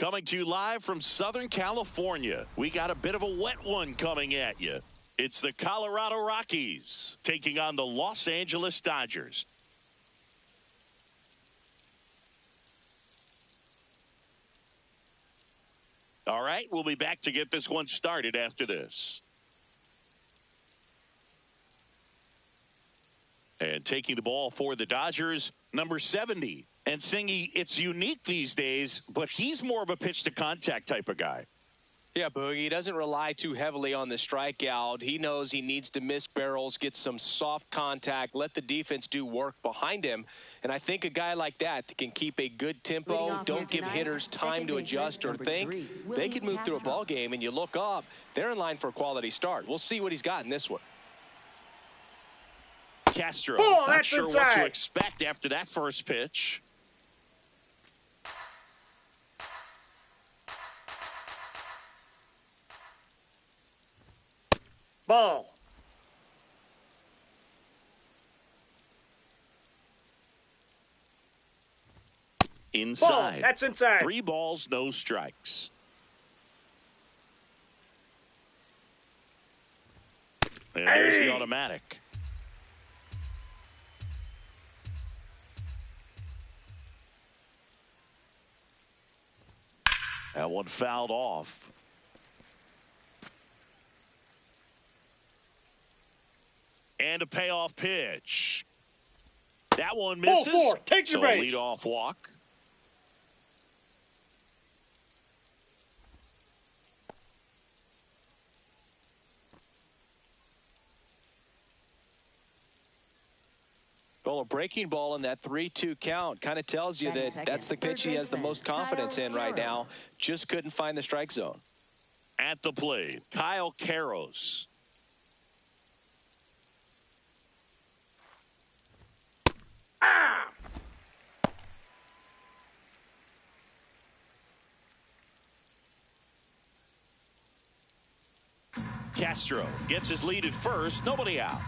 Coming to you live from Southern California. We got a bit of a wet one coming at you. It's the Colorado Rockies taking on the Los Angeles Dodgers. All right, we'll be back to get this one started after this. And taking the ball for the Dodgers, number 70. And Singy, it's unique these days, but he's more of a pitch-to-contact type of guy. Yeah, Boogie, he doesn't rely too heavily on the strikeout. He knows he needs to miss barrels, get some soft contact, let the defense do work behind him. And I think a guy like that can keep a good tempo, don't give hitters time to adjust or think. They can move through a ball game, and you look up, they're in line for a quality start. We'll see what he's got in this one. Castro, not sure what to expect after that first pitch. Ball. Inside. Ball. That's inside. 3 balls, no strikes. And there's the automatic. That one fouled off. And a payoff pitch. That one misses. Ball 4. Take your base. Leadoff walk. Well, a breaking ball in that 3-2 count kind of tells you that that's the pitch he has the most confidence in right now. Just couldn't find the strike zone. At the plate, Kyle Karros. Castro gets his lead at first. Nobody out.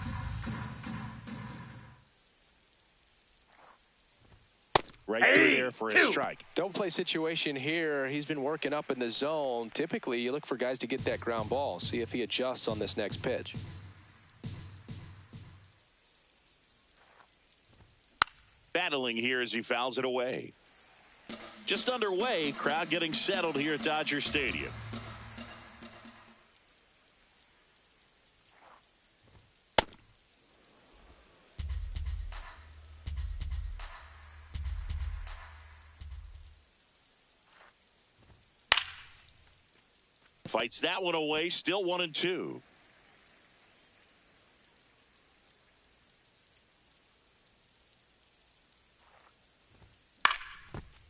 Right through there for a strike. Don't play situation here. He's been working up in the zone. Typically, you look for guys to get that ground ball. See if he adjusts on this next pitch. Battling here as he fouls it away. Just underway, crowd getting settled here at Dodger Stadium. Fights that one away, still 1-2.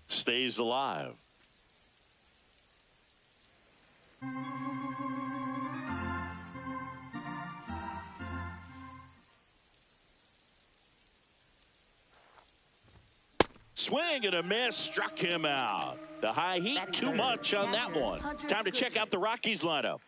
Stays alive. Swing and a miss, struck him out. The high heat, too much on that one. Time to check out the Rockies lineup.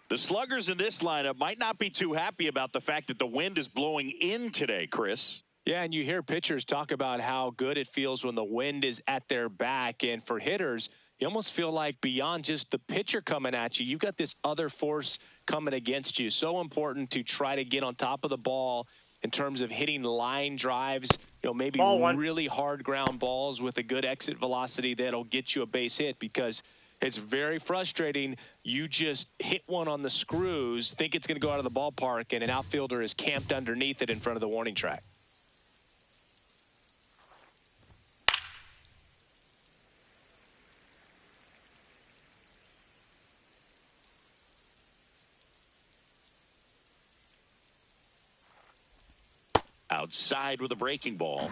The sluggers in this lineup might not be too happy about the fact that the wind is blowing in today, Chris. Yeah, and you hear pitchers talk about how good it feels when the wind is at their back. And for hitters, you almost feel like beyond just the pitcher coming at you, you've got this other force coming against you. So important to try to get on top of the ball in terms of hitting line drives, maybe really hard ground balls with a good exit velocity that'll get you a base hit, because it's very frustrating. You just hit one on the screws, think it's going to go out of the ballpark, and an outfielder is camped underneath it in front of the warning track. Outside with a breaking ball.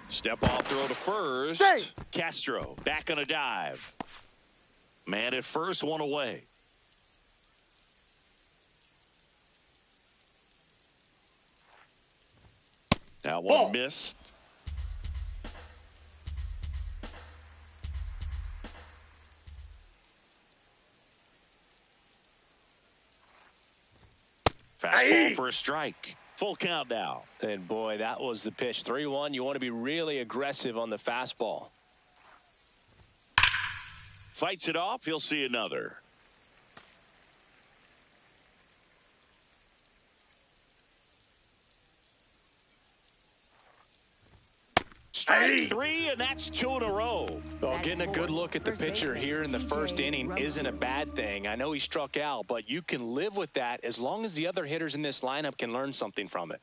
Step off throw to first. Hey. Castro back on a dive. Man at first, one away. That one missed. Fastball for a strike. Full count now. And boy, that was the pitch. 3-1. You want to be really aggressive on the fastball. Fights it off. He'll see another. Strike 3, and that's 2 in a row. Well, getting a good look at the pitcher here in the first inning isn't a bad thing. I know he struck out, but you can live with that as long as the other hitters in this lineup can learn something from it.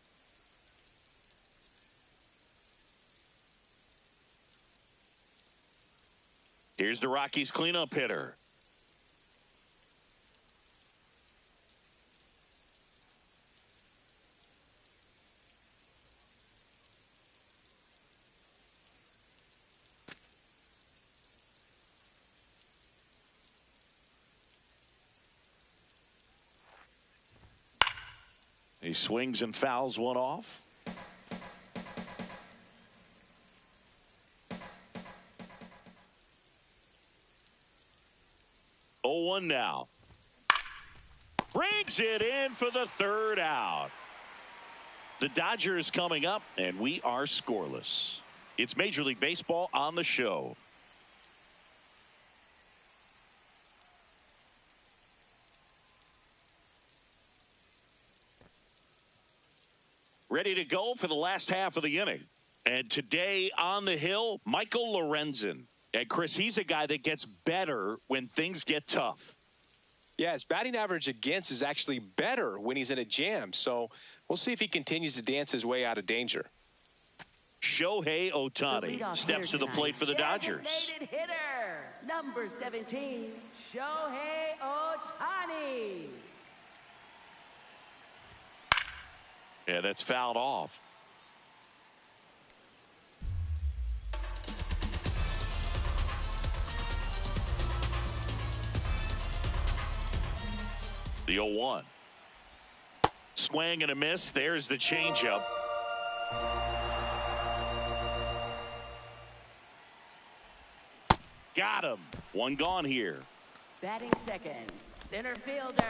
Here's the Rockies cleanup hitter. He swings and fouls one off. Oh, 1 now. Brings it in for the 3rd out. The Dodgers coming up, and we are scoreless. It's Major League Baseball on the show. Ready to go for the last half of the inning. And today on the hill, Michael Lorenzen. And Chris, he's a guy that gets better when things get tough. Yeah, his batting average against is actually better when he's in a jam. So we'll see if he continues to dance his way out of danger. Shohei Ohtani steps to the plate for the Dodgers. Designated hitter, number 17, Shohei Ohtani. Yeah, that's fouled off. The 0-1. Swing and a miss. There's the changeup. Got him. One gone here. Batting second, center fielder,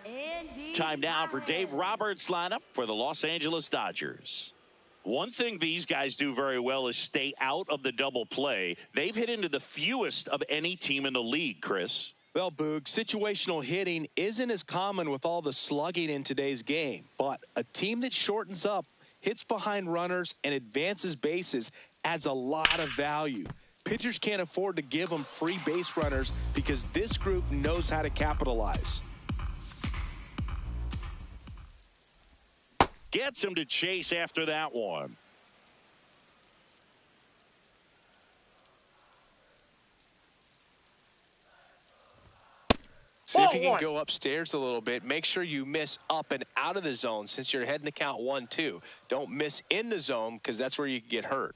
Andy. Time now for Dave Roberts' lineup for the Los Angeles Dodgers. One thing these guys do very well is stay out of the double play. They've hit into the fewest of any team in the league, Chris. Well, Boog, situational hitting isn't as common with all the slugging in today's game. But a team that shortens up, hits behind runners, and advances bases adds a lot of value. Pitchers can't afford to give them free base runners because this group knows how to capitalize. Gets him to chase after that one. See if you can go upstairs a little bit. Make sure you miss up and out of the zone since you're heading to count 1-2. Don't miss in the zone because that's where you can get hurt.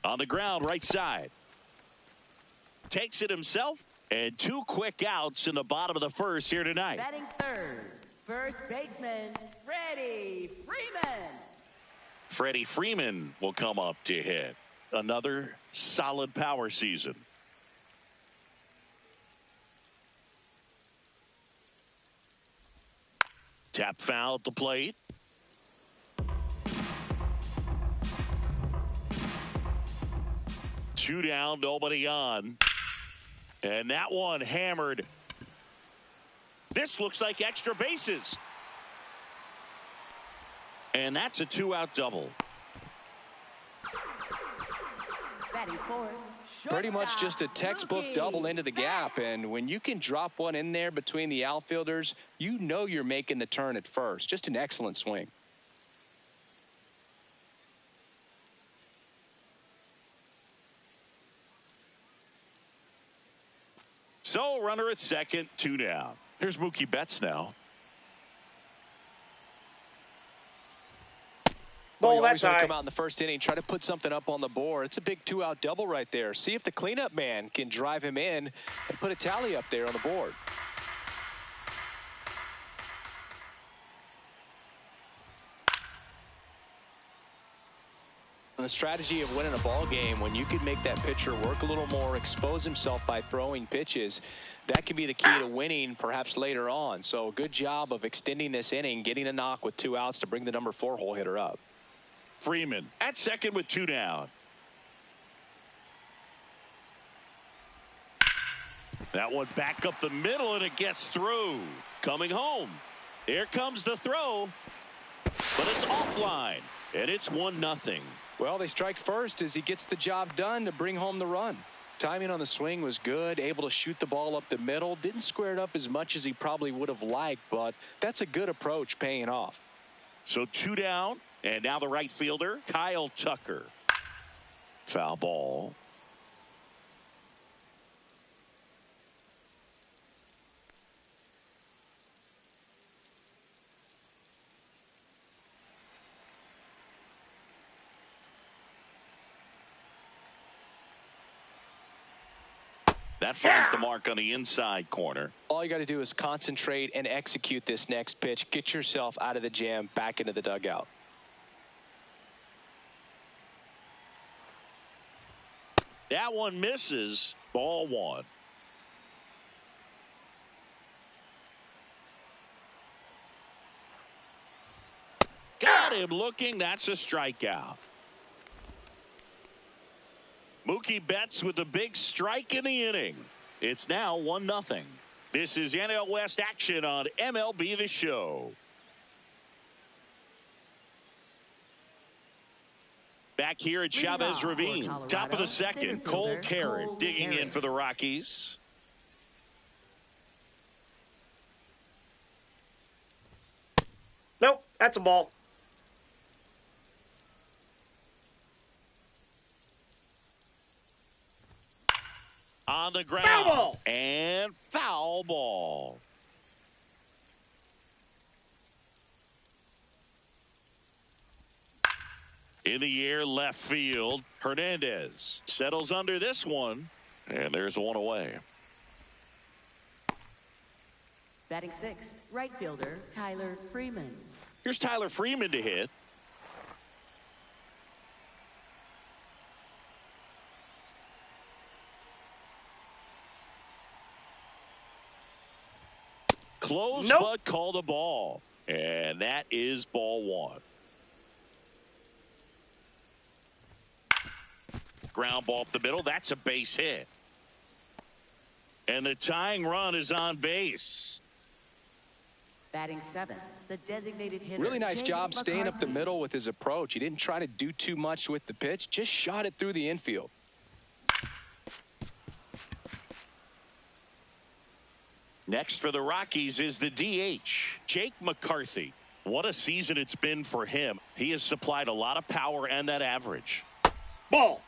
On the ground, right side. Takes it himself, and 2 quick outs in the bottom of the first here tonight. Batting third, first baseman, Freddie Freeman. Freddie Freeman will come up to hit. Another solid power season. Tap foul at the plate. Two down, nobody on. And that one hammered. This looks like extra bases. And that's a 2-out double. Batting fourth, Pretty much just a textbook double into the gap. And when you can drop one in there between the outfielders, you know you're making the turn at first. Just an excellent swing. So runner at second, 2 down. Here's Mookie Betts now. Well, you always want to come out in the first inning, try to put something up on the board. It's a big 2-out double right there. See if the cleanup man can drive him in and put a tally up there on the board. The strategy of winning a ball game, when you can make that pitcher work a little more, expose himself by throwing pitches, that can be the key to winning perhaps later on. So good job of extending this inning, getting a knock with 2 outs to bring the number 4 hole hitter up. Freeman at second with 2 down. That one back up the middle, and it gets through. Coming home. Here comes the throw, but it's offline, and it's 1-0. Well, they strike first as he gets the job done to bring home the run. Timing on the swing was good, able to shoot the ball up the middle. Didn't square it up as much as he probably would have liked, but that's a good approach paying off. So 2 down, and now the right fielder, Kyle Tucker. Foul ball. That finds the mark on the inside corner. All you got to do is concentrate and execute this next pitch. Get yourself out of the jam, back into the dugout. That one misses. Ball 1. Got him looking. That's a strikeout. Mookie Betts with the big strike in the inning. It's now 1-0. This is NL West action on MLB The Show. Back here at Chavez Ravine. Top of the second. Cole Carrot digging in for the Rockies. Nope, that's a ball. On the ground. Foul ball. And foul ball. In the air, left field. Hernandez settles under this one. And there's one away. Batting 6th, right fielder Tyler Freeman. Here's Tyler Freeman to hit. Close, nope. But called a ball. And that is ball 1. Ground ball up the middle. That's a base hit. And the tying run is on base. Batting 7th, the designated hitter. Really nice Jamie job staying up the McCarthy. middle with his approach. He didn't try to do too much with the pitch, just shot it through the infield. Next for the Rockies is the DH, Jake McCarthy. What a season it's been for him. He has supplied a lot of power and that average. Ball.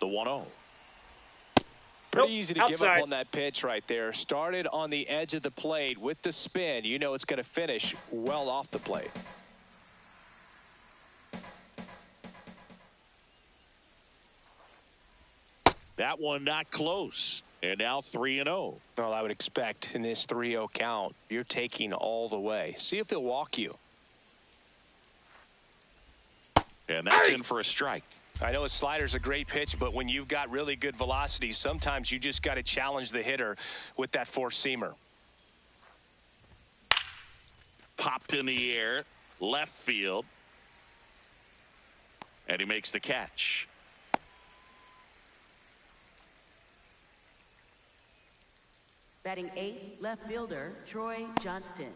The 1-0. Pretty Nope, easy to give up outside. on that pitch right there. Started on the edge of the plate with the spin. You know it's going to finish well off the plate. That one not close. And now 3-0. Well, I would expect in this 3-0 count, you're taking all the way. See if he'll walk you. And that's in for a strike. I know a slider's a great pitch, but when you've got really good velocity, sometimes you just got to challenge the hitter with that four-seamer. Popped in the air, left field. And he makes the catch. Batting 8th, left fielder Troy Johnston.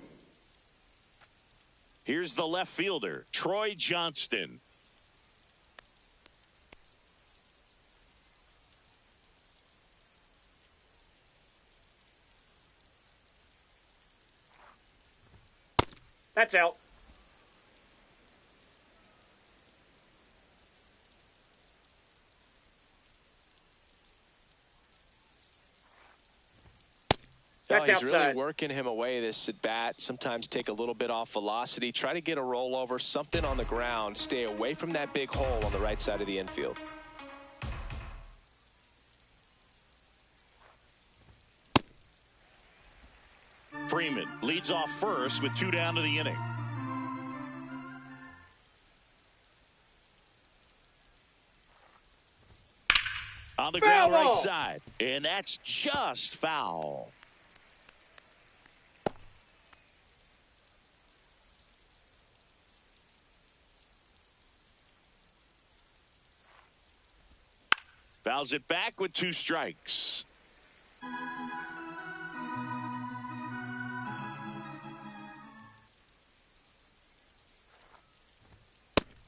Here's the left fielder, Troy Johnston. That's out. That's he's outside. really working him away this at bat. Sometimes take a little bit off velocity. Try to get a rollover, something on the ground. Stay away from that big hole on the right side of the infield. Freeman leads off first with 2 down to the inning. On the ground right side, and that's just foul. Fouls it back with 2 strikes.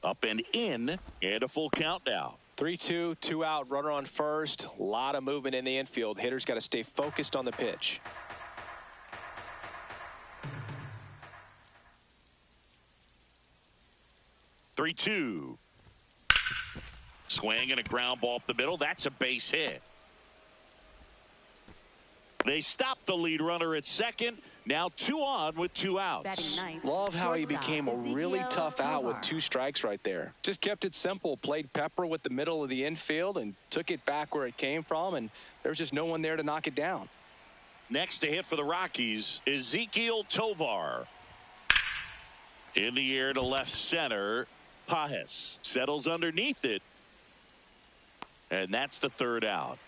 Up and in, and a full count now. 3-2, 2 out, runner on first. A lot of movement in the infield. Hitters got to stay focused on the pitch. Three-two. Swing and a ground ball up the middle. That's a base hit. They stop the lead runner at second. Now 2 on with 2 outs. Love how he became a really tough out with 2 strikes right there. Just kept it simple. Played pepper with the middle of the infield and took it back where it came from. And there was just no one there to knock it down. Next to hit for the Rockies, Ezequiel Tovar. In the air to left center. Pajes settles underneath it. And that's the 3rd out.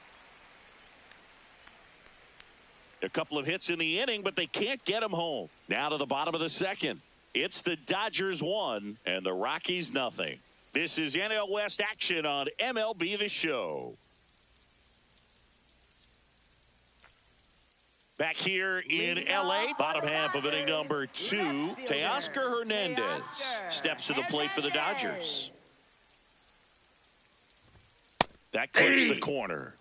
A couple of hits in the inning, but they can't get him home. Now to the bottom of the 2nd. It's the Dodgers 1 and the Rockies nothing. This is NL West action on MLB The Show. Back here in L.A., bottom half of inning number 2, Teoscar Hernandez steps to the plate for the Dodgers. That clears the corner.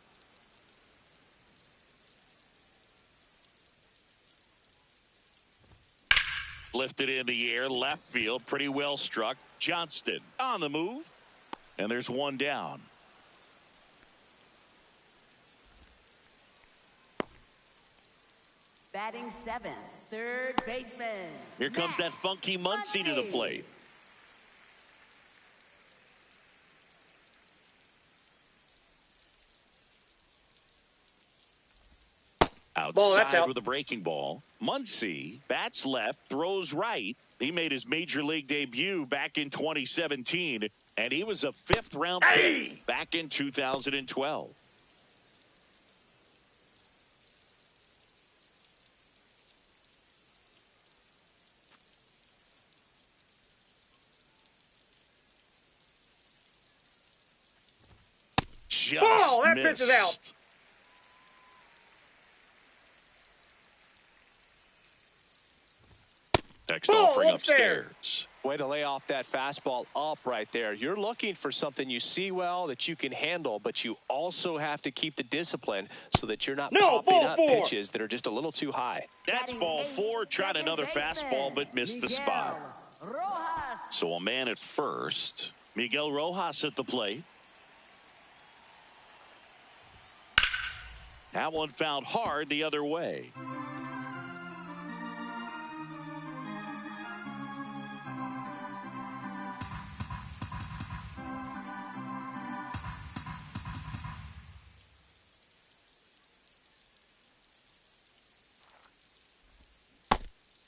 Lifted in the air, left field, pretty well struck. Johnston on the move, and there's 1 down. Batting 7th, third baseman. Here comes that funky Muncy to the plate. Outside with a breaking ball. Muncy bats left, throws right. He made his major league debut back in 2017, and he was a 5th round pick back in 2012. Just that missed. pitch is out. Next offering upstairs. Way to lay off that fastball up right there. You're looking for something you see well that you can handle, but you also have to keep the discipline so that you're not popping up pitches that are just a little too high. That's ball 4. Tried another fastball, but missed the spot. So a man at first. Miguel Rojas at the plate. That one found hard the other way.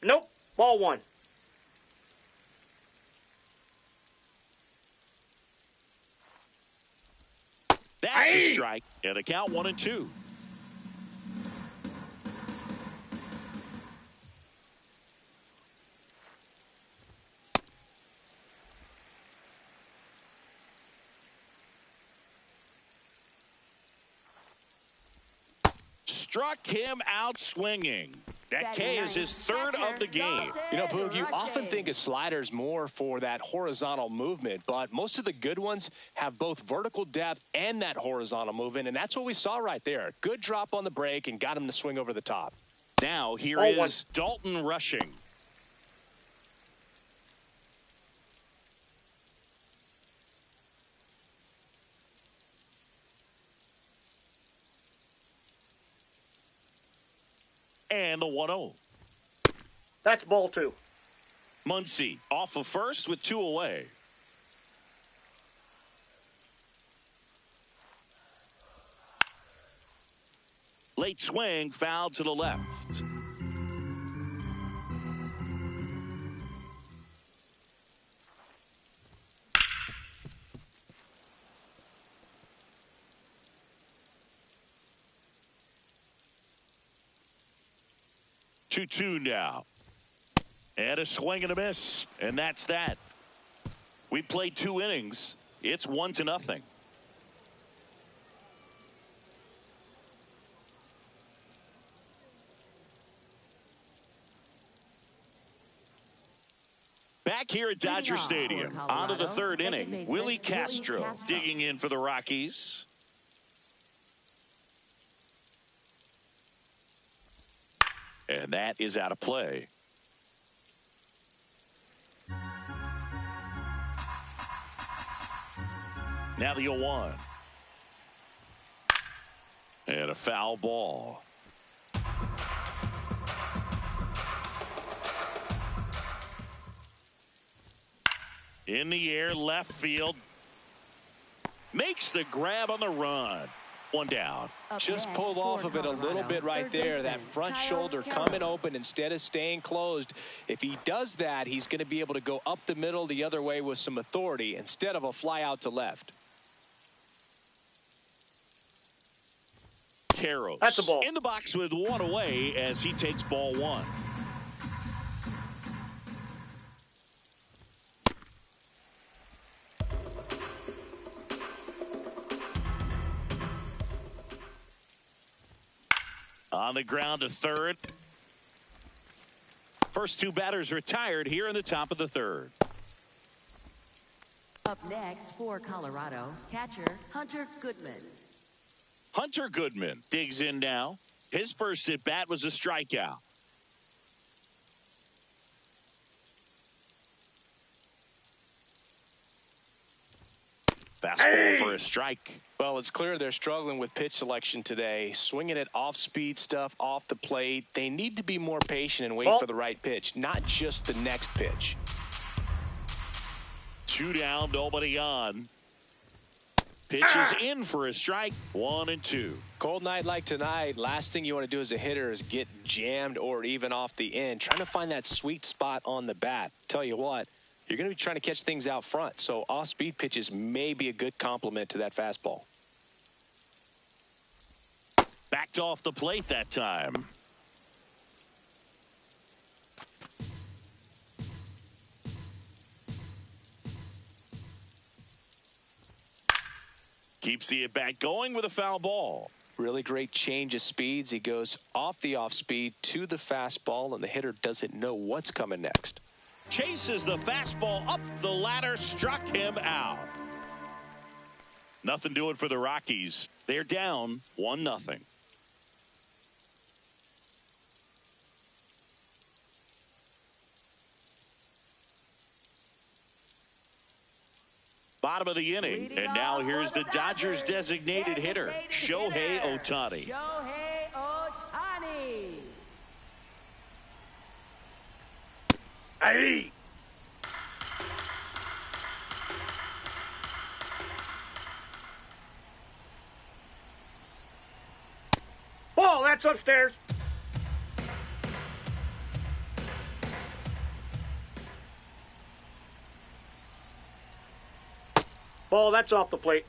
Nope. Ball 1. That's a strike. And a count 1-2. Struck him out swinging. That K is his 3rd of the game. You know, Boog, you often think of sliders more for that horizontal movement, but most of the good ones have both vertical depth and that horizontal movement, and that's what we saw right there. Good drop on the break and got him to swing over the top. Now here is Dalton rushing. And the 1-0. That's ball 2. Muncy off of first with 2 away. Late swing, foul to the left. 2-2 now. And a swing and a miss. And that's that. We played 2 innings. It's 1-0. Back here at Dodger Stadium, on to the 3rd inning. Willie Castro digging in for the Rockies. And that is out of play. Now the 0-1. And a foul ball. In the air, left field. Makes the grab on the run. 1 down. Just pulled off of it a little bit right there. That front shoulder coming open instead of staying closed. If he does that, he's going to be able to go up the middle the other way with some authority instead of a fly out to left. Carroll That's a ball. in the box with 1 away as he takes ball 1. On the ground to 3rd. First 2 batters retired here in the top of the 3rd. Up next for Colorado, catcher Hunter Goodman. Hunter Goodman digs in now. His first at bat was a strikeout. Fastball for a strike. Well, it's clear they're struggling with pitch selection today. Swinging it off-speed stuff off the plate. They need to be more patient and wait for the right pitch, not just the next pitch. 2 down, nobody on. Pitch is in for a strike. 1-2. Cold night like tonight, last thing you want to do as a hitter is get jammed or even off the end. Trying to find that sweet spot on the bat. Tell you what, you're going to be trying to catch things out front, so off-speed pitches may be a good complement to that fastball. Backed off the plate that time. Keeps the at-bat going with a foul ball. Really great change of speeds. He goes off the off-speed to the fastball, and the hitter doesn't know what's coming next. Chases the fastball up the ladder, struck him out. Nothing doing for the Rockies. They're down 1-0. Bottom of the inning, and now here's the Dodgers designated hitter, Shohei Ohtani. Shohei Ohtani. Hey! Ball, that's upstairs. Ball, that's off the plate.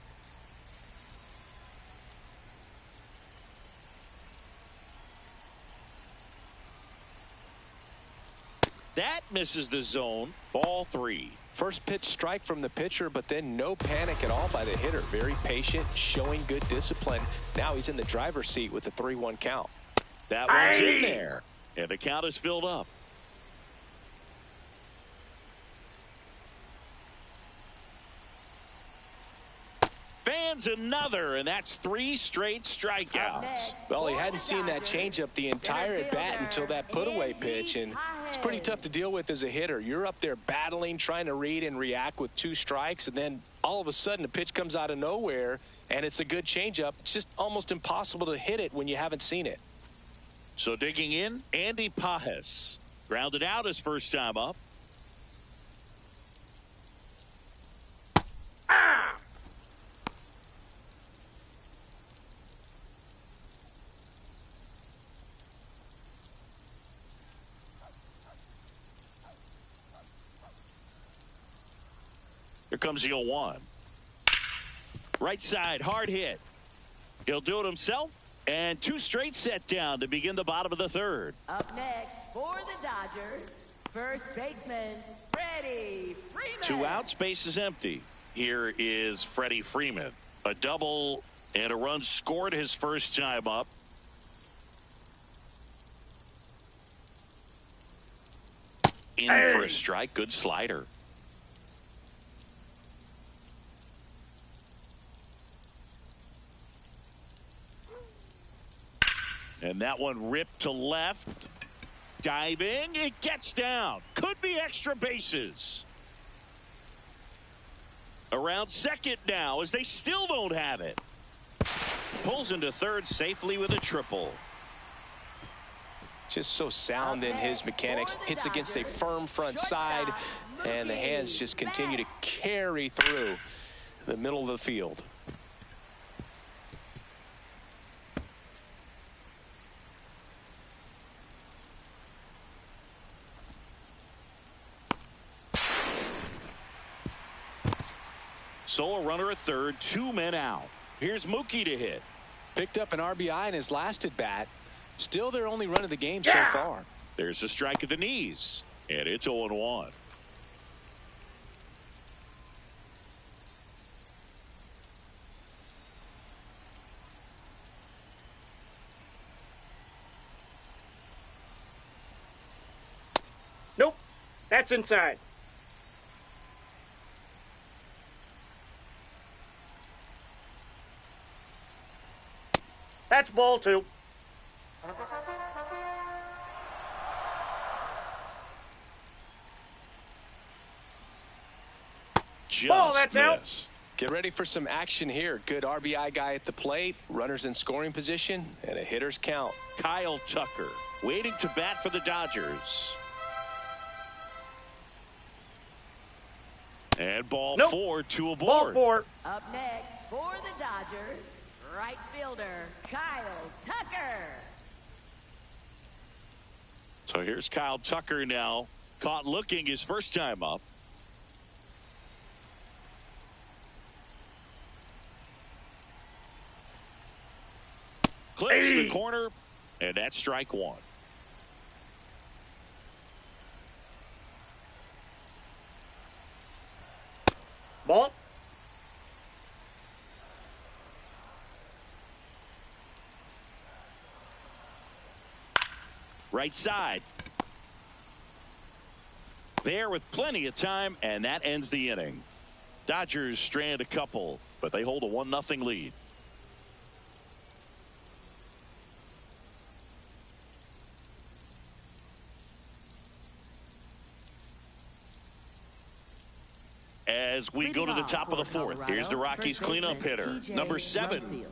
That misses the zone. Ball 3. First pitch strike from the pitcher, but then no panic at all by the hitter. Very patient, showing good discipline. Now he's in the driver's seat with the 3-1 count. That one's in there, and the count is filled up. Fans another, and that's 3 straight strikeouts. Well, he hadn't seen that changeup the entire at bat until that put-away pitch, and it's pretty tough to deal with as a hitter. You're up there battling, trying to read and react with 2 strikes, and then all of a sudden the pitch comes out of nowhere, and it's a good changeup. It's just almost impossible to hit it when you haven't seen it. So digging in, Andy Pajes. Grounded out his first time up. Here comes the 0-1. Right side, hard hit. He'll do it himself, And two straight set down to begin the bottom of the third. Up next for the Dodgers, first baseman, Freddie Freeman. 2 outs, base is empty. Here is Freddie Freeman. A double and a run scored his first time up. In for a strike. Good slider. And that one ripped to left. Diving. It gets down. Could be extra bases. Around second now as they still don't have it. Pulls into third safely with a triple. Just so sound in his mechanics. Hits against a firm front side, and the hands just continue to carry through the middle of the field. So a runner at third, 2 men out. Here's Mookie to hit. Picked up an RBI in his last at bat. Still their only run of the game so far. There's a strike at the knees, and it's 0-1. Nope. That's inside. That's ball 2. Ball, that's missed. Get ready for some action here. Good RBI guy at the plate, runners in scoring position, and a hitter's count. Kyle Tucker waiting to bat for the Dodgers. And ball 4, 2 aboard. Ball 4. Up next for the Dodgers, right fielder, Kyle Tucker. So here's Kyle Tucker now, caught looking his first time up. Clips the corner, and that's strike 1. Ball. Right side. There with plenty of time, and that ends the inning. Dodgers strand a couple, but they hold a 1-0 lead. As we go to the top of the fourth, here's the Rockies cleanup hitter, number 7.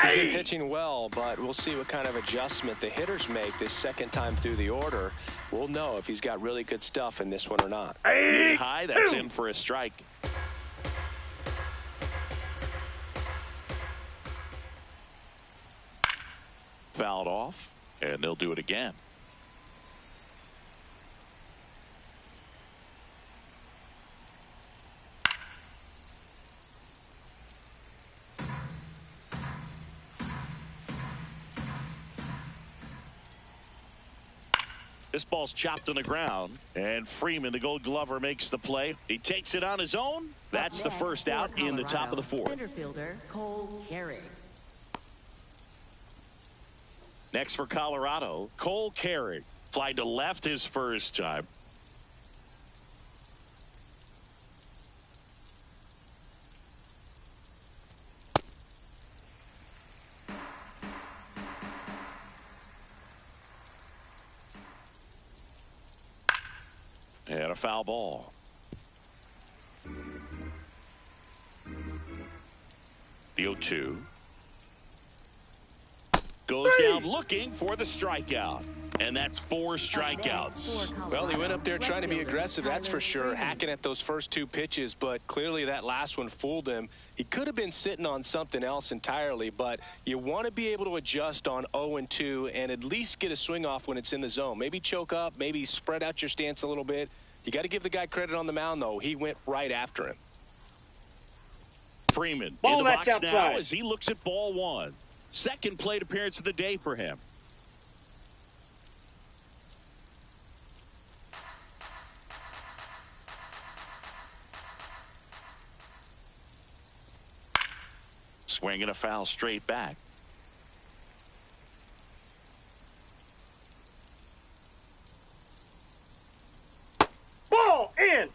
He's been pitching well, but we'll see what kind of adjustment the hitters make this second time through the order. We'll know if he's got really good stuff in this one or not. High, that's in for a strike. Fouled off, and they'll do it again. This ball's chopped on the ground, and Freeman, the Gold Glover, makes the play. He takes it on his own. That's the first out in the top of the fourth. Center fielder Cole Carey. Next for Colorado, Cole Carey. Flied to left his first time. And a foul ball. The 0-2. Goes down looking for the strikeout. And that's 4 strikeouts. Well, he went up there trying to be aggressive, that's for sure, hacking at those first 2 pitches, but clearly that last one fooled him. He could have been sitting on something else entirely, but you want to be able to adjust on 0-2 and at least get a swing off when it's in the zone. Maybe choke up, maybe spread out your stance a little bit. You got to give the guy credit on the mound, though. He went right after him. Freeman Ball in the box outside. now as he looks at ball 1. Second plate appearance of the day for him. Swinging a foul straight back. Ball in.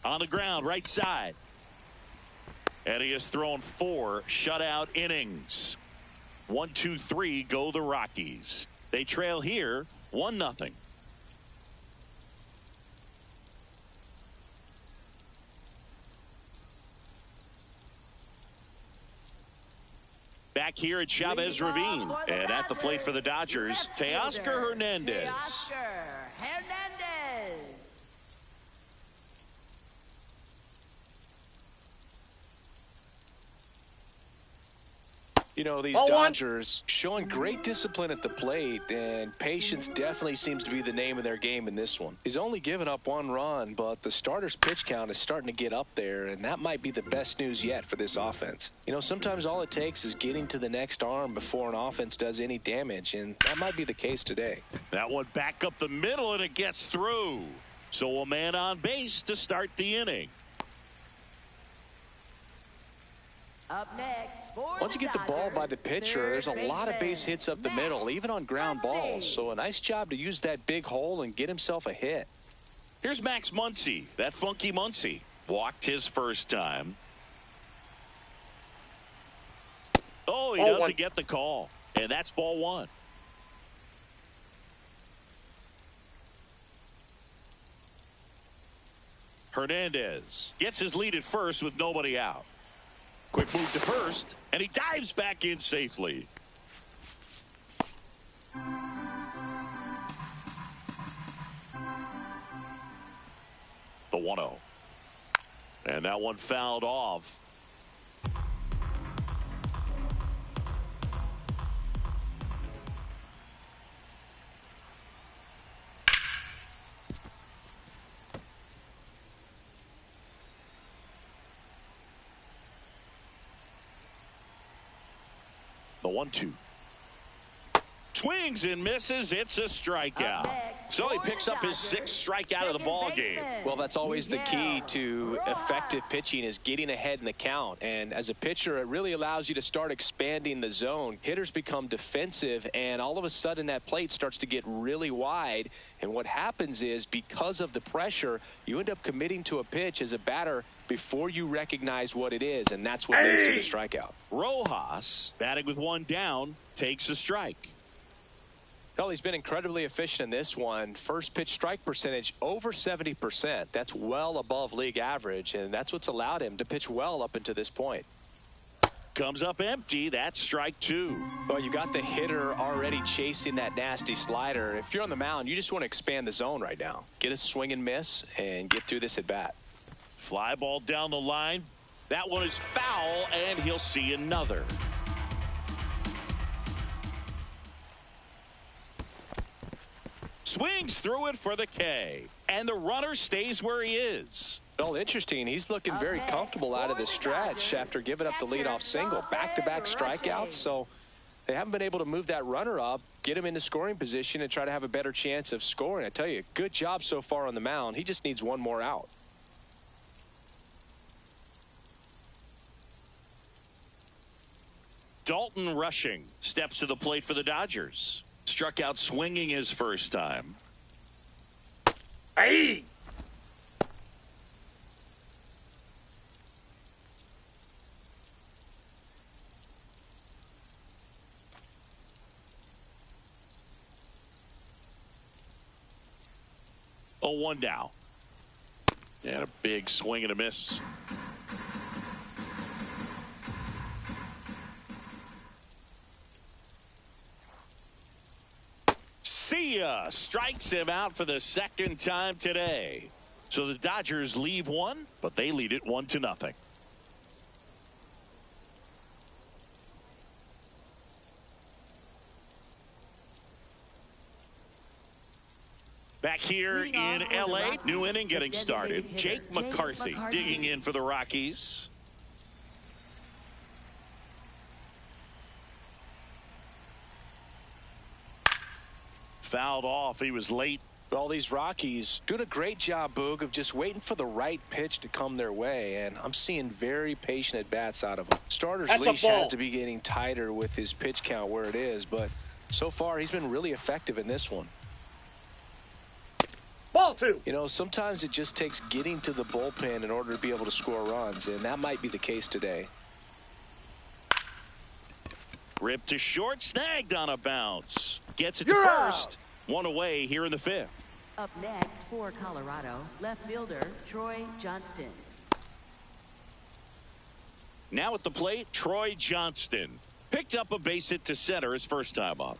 On the ground, right side. And he has thrown 4 shutout innings. 1, 2, 3 go the Rockies. They trail here 1-0. Back here at Chavez Ravine. And at the plate for the Dodgers, Teoscar Hernandez. Teoscar Hernandez. You know, these Dodgers showing great discipline at the plate, and patience definitely seems to be the name of their game in this one. He's only given up 1 run, but the starter's pitch count is starting to get up there, and that might be the best news yet for this offense. You know, sometimes all it takes is getting to the next arm before an offense does any damage, and that might be the case today. That one back up the middle, and it gets through. So a man on base to start the inning. Up next, Once you get the ball by the pitcher, there's a lot of base hits up the middle, even on ground balls. So a nice job to use that big hole and get himself a hit. Here's Max Muncy, that funky Muncy. Walked his first time. Oh, he doesn't get the call. And that's ball 1. Hernandez gets his lead at first with nobody out. Quick move to first, and he dives back in safely. The 1-0. And that one fouled off. The 1-2. Swings and misses. It's a strikeout. So he picks up his 6th strikeout of the ball game. Well, that's always the key to effective pitching, is getting ahead in the count. And as a pitcher, it really allows you to start expanding the zone. Hitters become defensive, and all of a sudden that plate starts to get really wide. And what happens is, because of the pressure, you end up committing to a pitch as a batter before you recognize what it is, and that's what leads to the strikeout. Rojas, batting with 1 down, takes a strike. Well, he's been incredibly efficient in this one. First pitch strike percentage over 70%. That's well above league average, and that's what's allowed him to pitch well up until this point. Comes up empty. That's strike 2. Well, you got the hitter already chasing that nasty slider. If you're on the mound, you just want to expand the zone right now. Get a swing and miss and get through this at bat. Fly ball down the line. That one is foul, and he'll see another. Swings through it for the K, and the runner stays where he is. Well, interesting. He's looking very comfortable out of the stretch after giving up the leadoff single. Back-to-back strikeouts, so they haven't been able to move that runner up, get him into scoring position, and try to have a better chance of scoring. I tell you, good job so far on the mound. He just needs 1 more out. Dalton Rushing steps to the plate for the Dodgers. Struck out swinging his first time. Hey! Oh, 1 down. And a big swing and a miss. Urrutia strikes him out for the second time today. So the Dodgers leave one, but they lead it 1-0. Back here in L.A., new inning getting started. Jake McCarthy digging in for the Rockies. Fouled off. He was late. All these Rockies doing a great job, Boog, of just waiting for the right pitch to come their way, and I'm seeing very patient at-bats out of them. Starter's leash has to be getting tighter with his pitch count where it is, but so far he's been really effective in this one. Ball 2. You know, sometimes it just takes getting to the bullpen in order to be able to score runs, and that might be the case today. Ripped to short, snagged on a bounce. Gets it to first. One away here in the 5th. Up next for Colorado, left fielder Troy Johnston. Now at the plate, Troy Johnston. Picked up a base hit to center his first time up.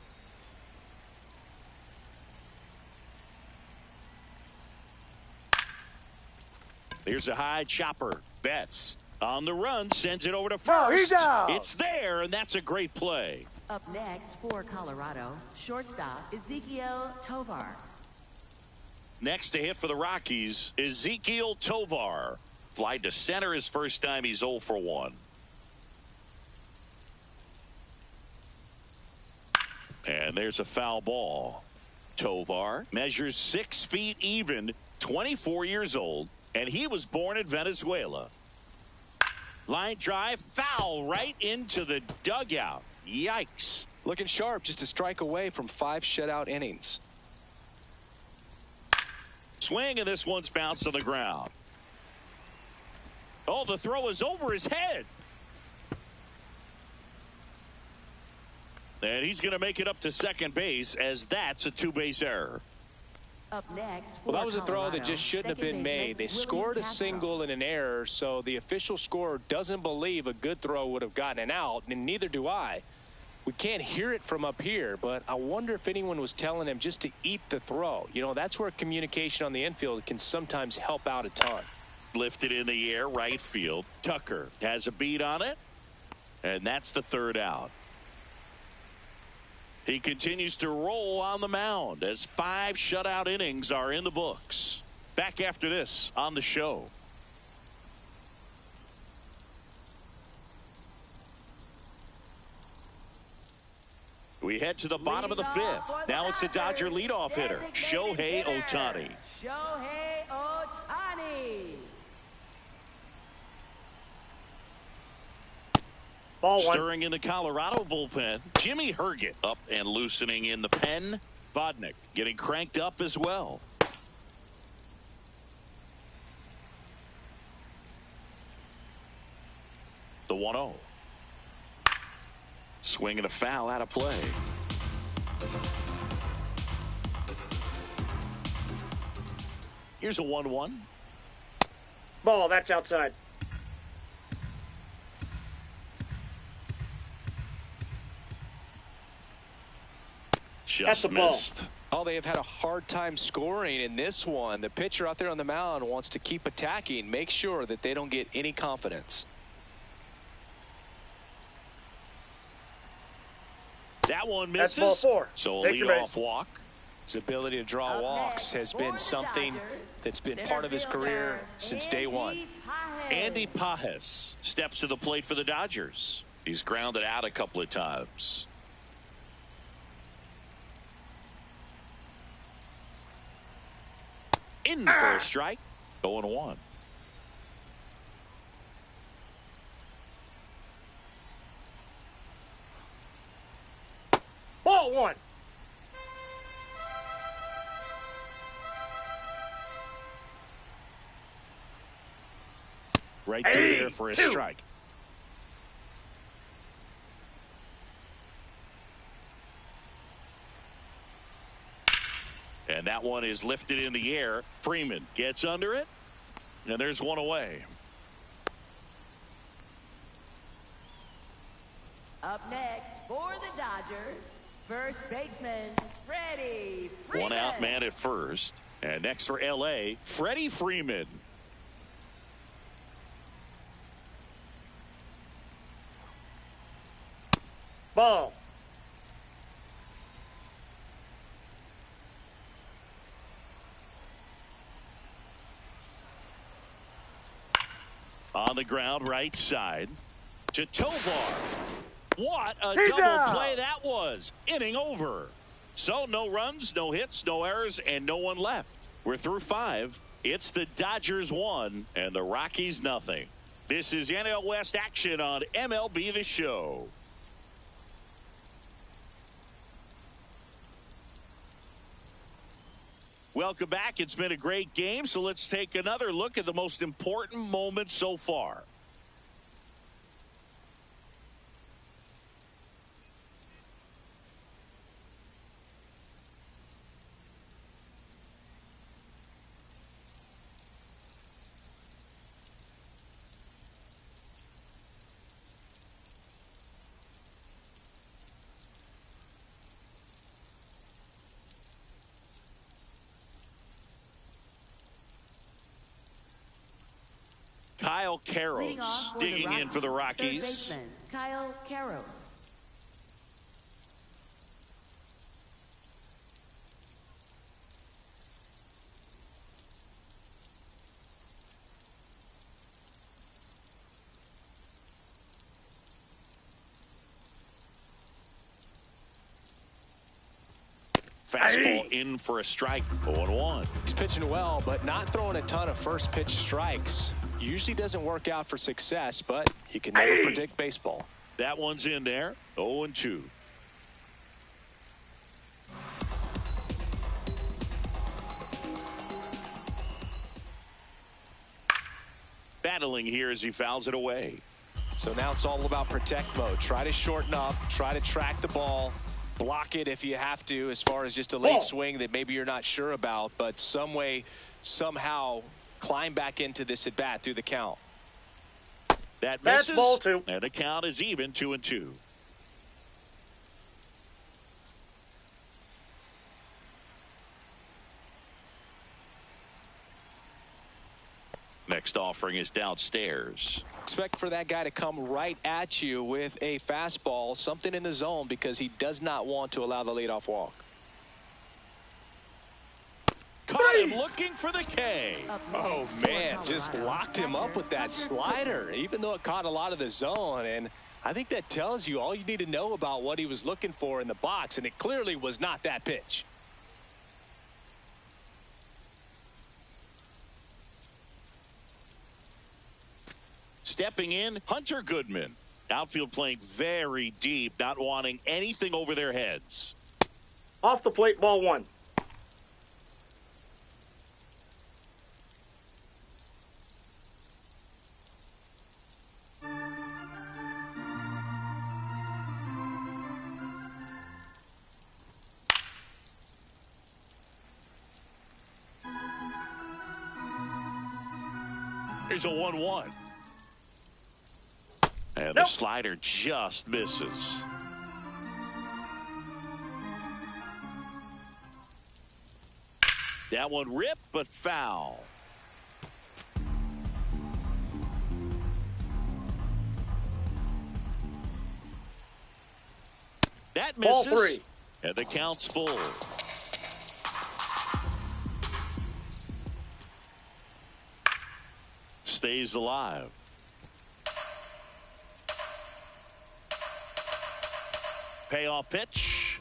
Here's a high chopper. Betts on the run, sends it over to first. He's out. It's there, and that's a great play. Up next for Colorado, shortstop Ezekiel Tovar. Next to hit for the Rockies, Ezekiel Tovar. Flied to center his first time. He's 0 for 1. And there's a foul ball. Tovar measures 6 feet even, 24 years old, and he was born in Venezuela. Line drive, foul right into the dugout. Yikes. Looking sharp, just a strike away from 5 shutout innings. Swing, and this one's bounced on the ground. Oh, the throw is over his head. And he's going to make it up to second base, as that's a 2-base error. Up next well, that was a throw that just shouldn't have been made. They scored a single and an error, so the official scorer doesn't believe a good throw would have gotten an out, and neither do I. We can't hear it from up here, but I wonder if anyone was telling him just to eat the throw. You know, that's where communication on the infield can sometimes help out a ton. Lifted in the air, right field. Tucker has a beat on it, and that's the 3rd out. He continues to roll on the mound as 5 shutout innings are in the books. Back after this on the show. We head to the bottom of the 5th. Now it's the Dodger leadoff hitter, Shohei Ohtani. Shohei Ohtani. Ball 1. Stirring in the Colorado bullpen, Jimmy Herget up and loosening in the pen. Vodnik getting cranked up as well. The 1-0. Swing and a foul out of play. Here's a 1-1. Ball, that's outside. Just the ball. missed. Oh, they have had a hard time scoring in this one. The pitcher out there on the mound wants to keep attacking, make sure that they don't get any confidence. That one misses. That's ball 4. So a Take your leadoff base. walk. His ability to draw walks has been something that's been part of his career since day one. Andy Pajes steps to the plate for the Dodgers. He's grounded out a couple of times. In for a strike. 0-1. Ball 1. Right through there for a strike. And that one is lifted in the air. Freeman gets under it. And there's one away. Up next for the Dodgers, First baseman, Freddie Freeman. One out man at first. And next for L.A., Freddie Freeman. Ball. On the ground, right side. To Tovar. What a He's double out. play that was. Inning over. So no runs, no hits, no errors, and no one left. We're through 5. It's the Dodgers 1 and the Rockies nothing. This is NL West action on MLB The Show. Welcome back. It's been a great game, so let's take another look at the most important moments so far. Kyle Leading Karros off for the digging in for the Third Rockies. baseman, Kyle Karros. Fastball in for a strike. 0-1. He's pitching well, but not throwing a ton of first pitch strikes. Usually doesn't work out for success, but you can never predict baseball. That one's in there. 0-2. Battling here as he fouls it away. So now it's all about protect mode. Try to shorten up, try to track the ball, block it if you have to, as far as just a late swing that maybe you're not sure about, but some way, somehow climb back into this at bat through the count. That That's misses, ball 2. and the count is even 2-2. Next offering is downstairs. Expect for that guy to come right at you with a fastball, something in the zone, because he does not want to allow the leadoff walk. Caught him looking for the K. Oh, man, just locked him up with that slider, even though it caught a lot of the zone. And I think that tells you all you need to know about what he was looking for in the box, and it clearly was not that pitch. Stepping in, Hunter Goodman. Outfield playing very deep, not wanting anything over their heads. Off the plate, ball 1. Here's a 1-1. And the slider just misses. That one ripped, but foul. That misses. Ball 3. And the count's full. Stays alive. Payoff pitch.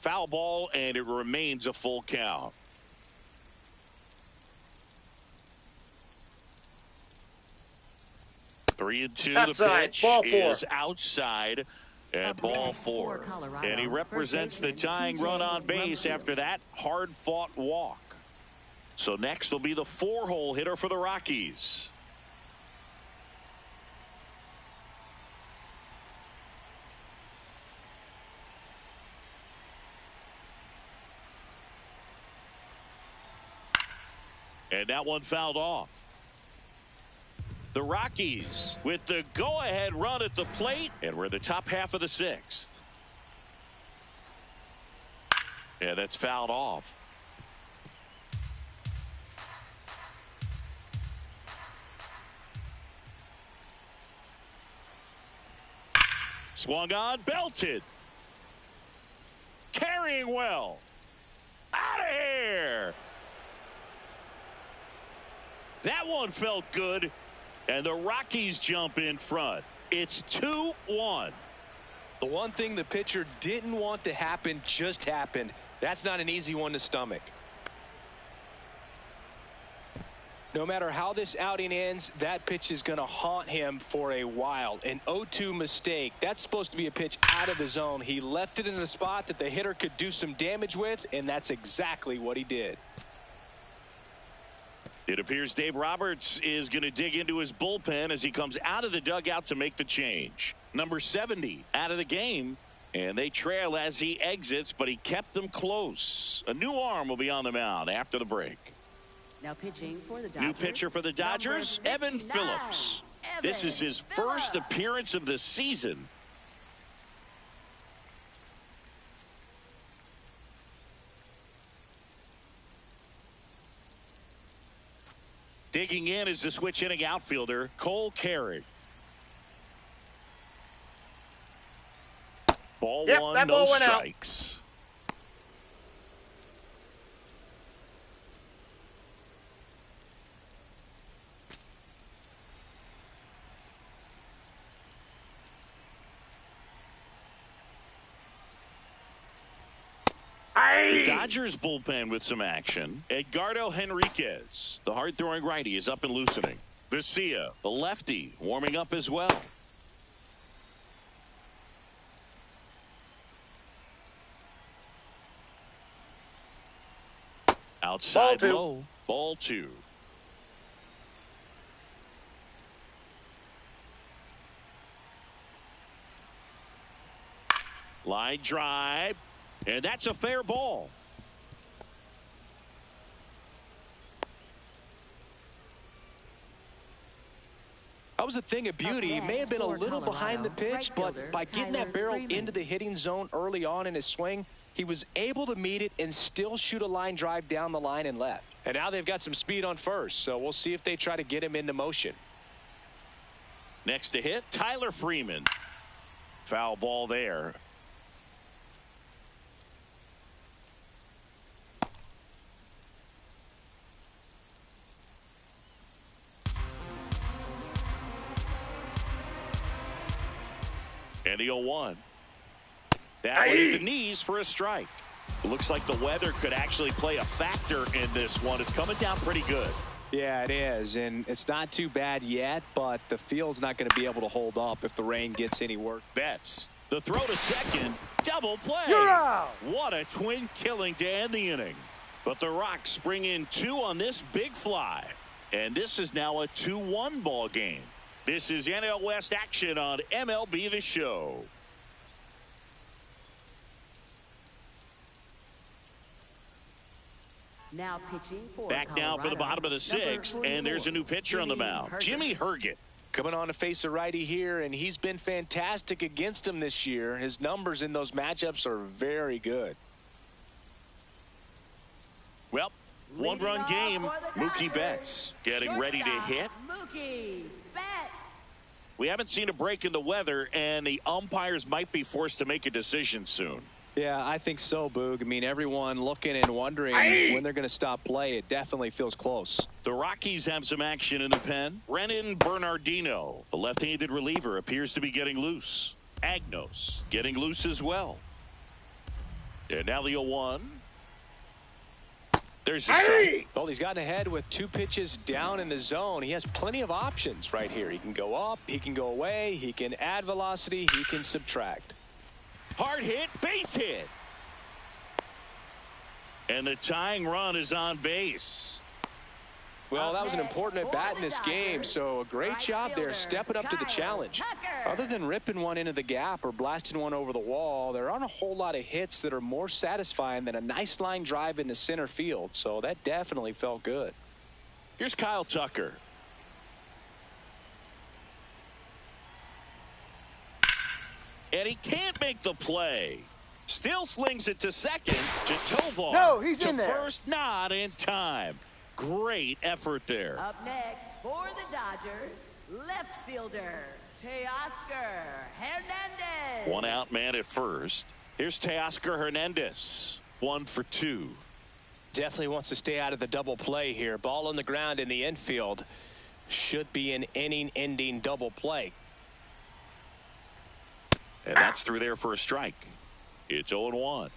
Foul ball, and it remains a full count. Three and two. Outside. The pitch Ball 4. is outside. And ball 4. Colorado. And he represents the First baseman, tying TJ run on base Rumfield. after that hard-fought walk. So next will be the 4-hole hitter for the Rockies. And that one fouled off. The Rockies with the go-ahead run at the plate, and we're in the top half of the 6th. Yeah, that's fouled off. Swung on, belted. Carrying well. Out of here. That one felt good. And the Rockies jump in front. It's 2-1. The one thing the pitcher didn't want to happen just happened. That's not an easy one to stomach. No matter how this outing ends, that pitch is going to haunt him for a while. An 0-2 mistake. That's supposed to be a pitch out of the zone. He left it in a spot that the hitter could do some damage with, and that's exactly what he did. It appears Dave Roberts is going to dig into his bullpen as he comes out of the dugout to make the change. Number 70 out of the game, and they trail as he exits, but he kept them close. A new arm will be on the mound after the break. Now pitching for the Dodgers. New pitcher for the Dodgers, Evan Phillips. This is his first appearance of the season. Digging in is the switch inning outfielder, Cole Carrick. Ball one, no strikes. The Dodgers bullpen with some action. Edgardo Henriquez, the hard-throwing righty, is up and loosening. Garcia, the lefty, warming up as well. Outside low. Ball two. Line drive. And that's a fair ball. That was a thing of beauty. He may have been a little behind the pitch, but by getting that barrel into the hitting zone early on in his swing, he was able to meet it and still shoot a line drive down the line and left. And now they've got some speed on first, so we'll see if they try to get him into motion. Next to hit, Tyler Freeman. Foul ball there. And the 0-1. That one hit the knees for a strike. It looks like the weather could actually play a factor in this one. It's coming down pretty good. Yeah, it is, and it's not too bad yet, but the field's not going to be able to hold up if the rain gets any worse. Betts, the throw to second, double play. You're out. What a twin killing to end the inning. But the Rocks bring in 2 on this big fly, and this is now a 2-1 ball game. This is NL West action on MLB The Show. Now pitching for Back now for the bottom of the 6th, and there's a new pitcher on the mound, Jimmy Herget. Coming on to face a righty here, and he's been fantastic against him this year. His numbers in those matchups are very good. Well, one-run game. Mookie Betts getting ready to hit. Mookie Betts. We haven't seen a break in the weather, and the umpires might be forced to make a decision soon. Yeah, I think so, Boog. I mean, everyone looking and wondering when they're going to stop play. It definitely feels close. The Rockies have some action in the pen. Brennan Bernardino, the left-handed reliever, appears to be getting loose. Agnos getting loose as well. And now the 0-1. There's the strike. Well, he's gotten ahead with 2 pitches down in the zone. He has plenty of options right here. He can go up, he can go away, he can add velocity, he can subtract. Hard hit, base hit. And the tying run is on base. Well, that was an important at-bat in this game, so a great job there stepping up to the challenge. Other than ripping one into the gap or blasting one over the wall, there aren't a whole lot of hits that are more satisfying than a nice line drive into center field, so that definitely felt good. Here's Kyle Tucker. And he can't make the play. Still slings it to second. Jatovar No, he's to in there. first, not in time. Great effort there. Up next for the Dodgers, left fielder, Teoscar Hernandez. One out man at first. Here's Teoscar Hernandez. 1 for 2. Definitely wants to stay out of the double play here. Ball on the ground in the infield. Should be an inning-ending double play. And that's through there for a strike. It's 0-1.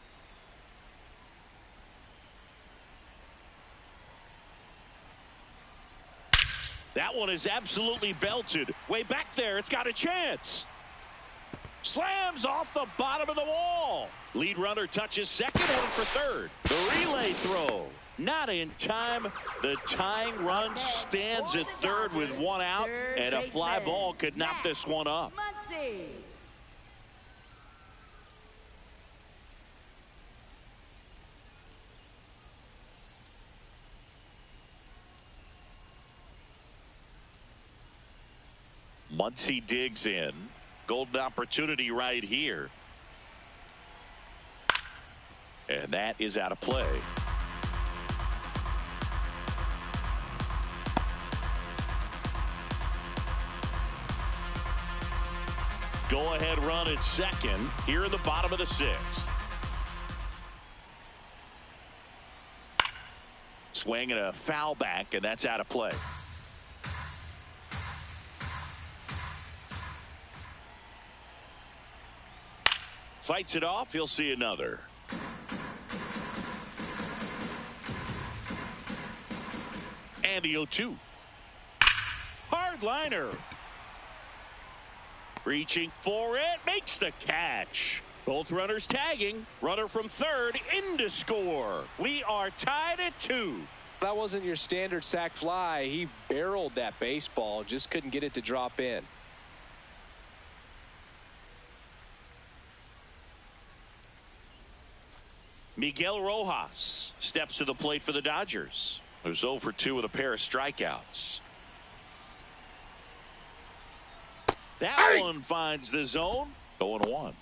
That one is absolutely belted. Way back there, it's got a chance. Slams off the bottom of the wall. Lead runner touches second, 1 for third. The relay throw. Not in time. The tying run stands at third with 1 out, and a fly ball could knock this one up. Muncy. Muncy digs in. Golden opportunity right here. And that is out of play. Go-ahead run at second here in the bottom of the 6th. Swing and a foul back, and that's out of play. Fights it off. He'll see another. And the 0-2. Hard liner. Reaching for it. Makes the catch. Both runners tagging. Runner from third in to score. We are tied at 2. That wasn't your standard sac fly. He barreled that baseball. Just couldn't get it to drop in. Miguel Rojas steps to the plate for the Dodgers. Who's 0 for 2 with a pair of strikeouts. That one finds the zone. 0-1.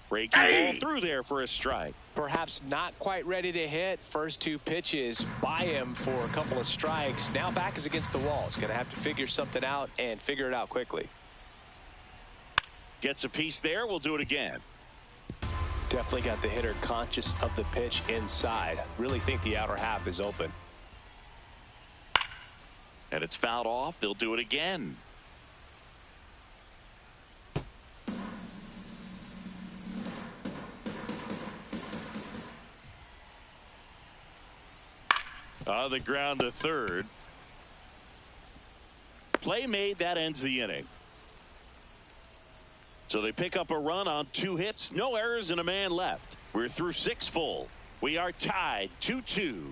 Breaking ball through there for a strike. Perhaps not quite ready to hit. First 2 pitches by him for a couple of strikes. Now back is against the wall. He's going to have to figure something out and figure it out quickly. Gets a piece there. We'll do it again. Definitely got the hitter conscious of the pitch inside. Really think the outer half is open. And it's fouled off. They'll do it again. On the ground to third. Play made. That ends the inning. So they pick up a run on 2 hits. No errors and a man left. We're through 6 full. We are tied 2-2.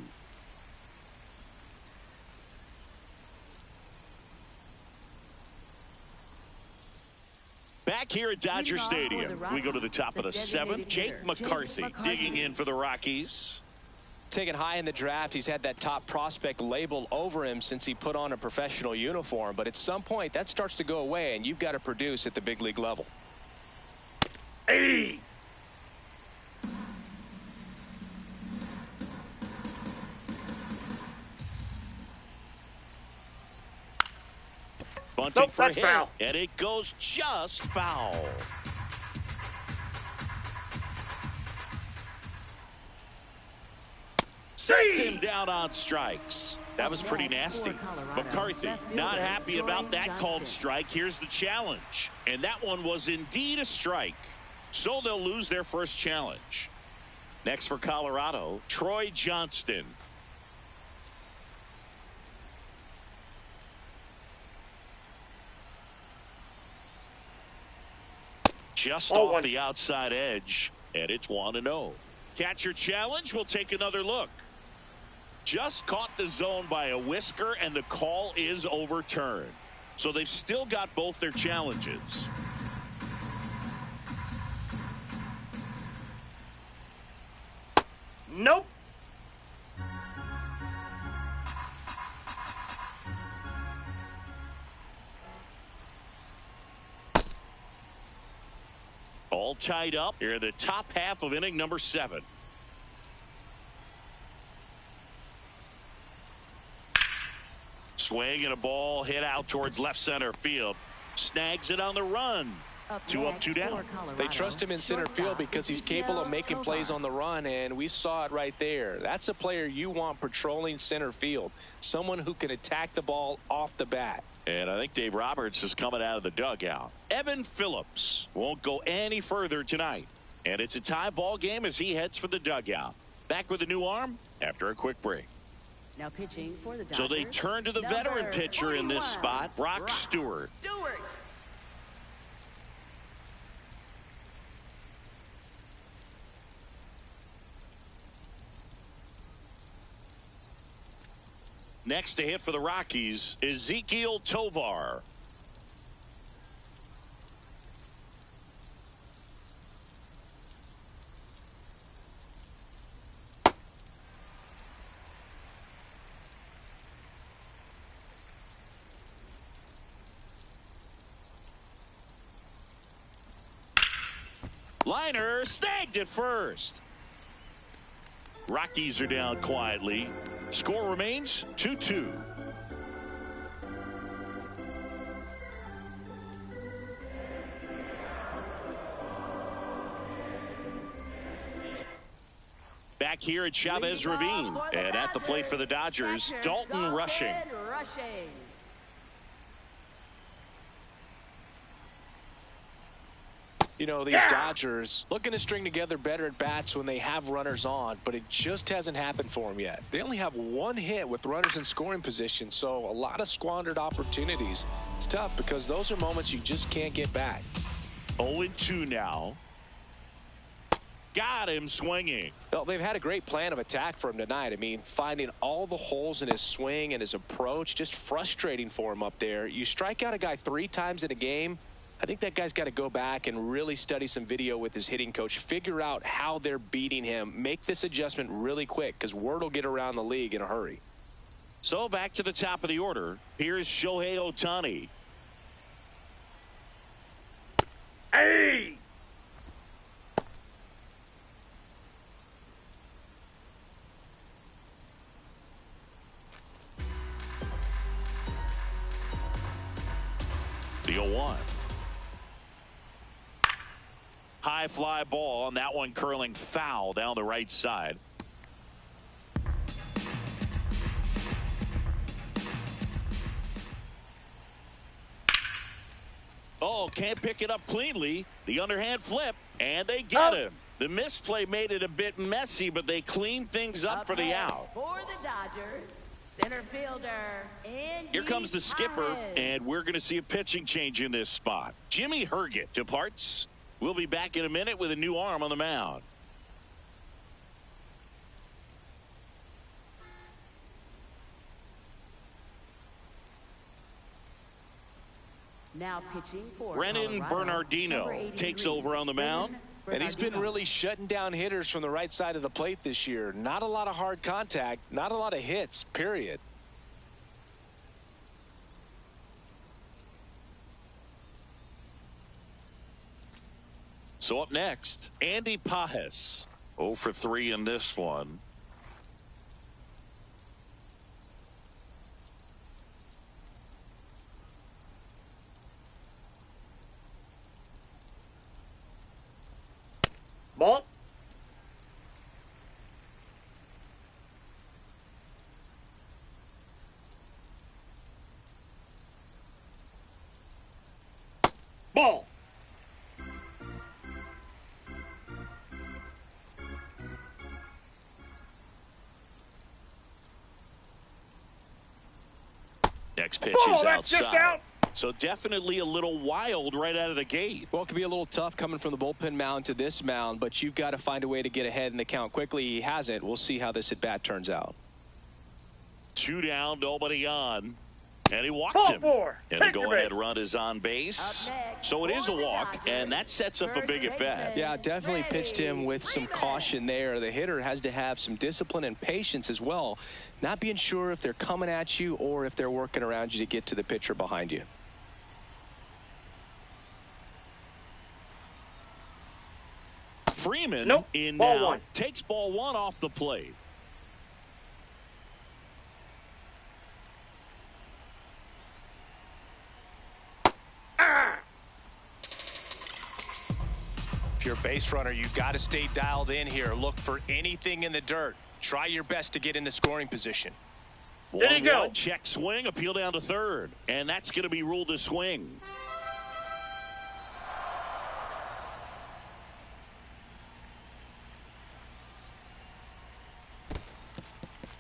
Back here at Dodger Stadium, we go to the top of the 7th. Jake McCarthy digging in for the Rockies. Taken high in the draft. He's had that top prospect label over him since he put on a professional uniform. But at some point, that starts to go away, and you've got to produce at the big league level. Hey! Bunting for that's hit, foul. and it goes just foul. Sets him down on strikes. That was pretty nasty. McCarthy not happy about that called strike. Here's the challenge. And that one was indeed a strike. So they'll lose their first challenge. Next for Colorado, Troy Johnston. Just off the outside edge, and it's 1-0. Catcher challenge. We'll take another look. Just caught the zone by a whisker, and the call is overturned. So they've still got both their challenges. Nope. All tied up here in the top half of inning number 7. Swing and a ball hit out towards left center field. Snags it on the run. 2 up, 2 down. They trust him in center field because he's capable of making plays on the run, and we saw it right there. That's a player you want patrolling center field, someone who can attack the ball off the bat. And I think Dave Roberts is coming out of the dugout. Evan Phillips won't go any further tonight, and it's a tie ball game as he heads for the dugout. Back with a new arm after a quick break. Now pitching for the Dodgers. So they turn to the veteran pitcher in this spot, Brock Stewart. Next to hit for the Rockies, Ezequiel Tovar. Liner snagged at first. Rockies are down quietly. Score remains 2-2. Back here at Chavez Ravine, and at the plate for the Dodgers, Dalton Rushing. You know, these Dodgers looking to string together better at bats when they have runners on, but it just hasn't happened for them yet. They only have 1 hit with runners in scoring position, so a lot of squandered opportunities. It's tough because those are moments you just can't get back. 0-2 now. Got him swinging. Well, they've had a great plan of attack for him tonight. I mean, finding all the holes in his swing and his approach, just frustrating for him up there. You strike out a guy 3 times in a game, I think that guy's got to go back and really study some video with his hitting coach, figure out how they're beating him, make this adjustment really quick because word will get around the league in a hurry. So back to the top of the order. Here's Shohei Ohtani. Hey! The 0-1. High fly ball, and that one curling foul down the right side. Oh, can't pick it up cleanly. The underhand flip, and they get him. The misplay made it a bit messy, but they cleaned things up for the out. For the Dodgers, center fielder, Andy Here comes the skipper, and we're going to see a pitching change in this spot. Jimmy Herget departs. We'll be back in a minute with a new arm on the mound. Now pitching for Brennan Bernardino takes over on the mound. And he's been really shutting down hitters from the right side of the plate this year. Not a lot of hard contact, not a lot of hits, period. So up next, Andy Pajes. 0 for 3 in this one. Ball. Ball. Next pitch is outside. So definitely a little wild right out of the gate. Well, it can be a little tough coming from the bullpen mound to this mound, but you've got to find a way to get ahead in the count quickly. He hasn't. We'll see how this at-bat turns out. 2 down, nobody on. And he walked Ball him. 4. And the go-ahead run is on base. So it is a walk, and that sets up a big at-bat. Yeah, definitely pitched him with some caution there. The hitter has to have some discipline and patience as well, not being sure if they're coming at you or if they're working around you to get to the pitcher behind you. Freeman Nope. in Ball now. one. Takes ball one off the plate. If you're a base runner, you've got to stay dialed in here. Look for anything in the dirt. Try your best to get into scoring position. There you go. Check swing, appeal down to third. And that's going to be ruled a swing.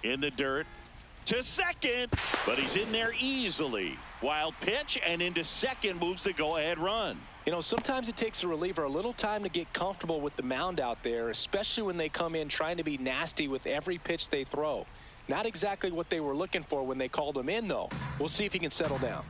In the dirt to second, but he's in there easily. Wild pitch, and into second moves the go-ahead run. You know, sometimes it takes a reliever a little time to get comfortable with the mound out there, especially when they come in trying to be nasty with every pitch they throw. Not exactly what they were looking for when they called him in, though. We'll see if he can settle down.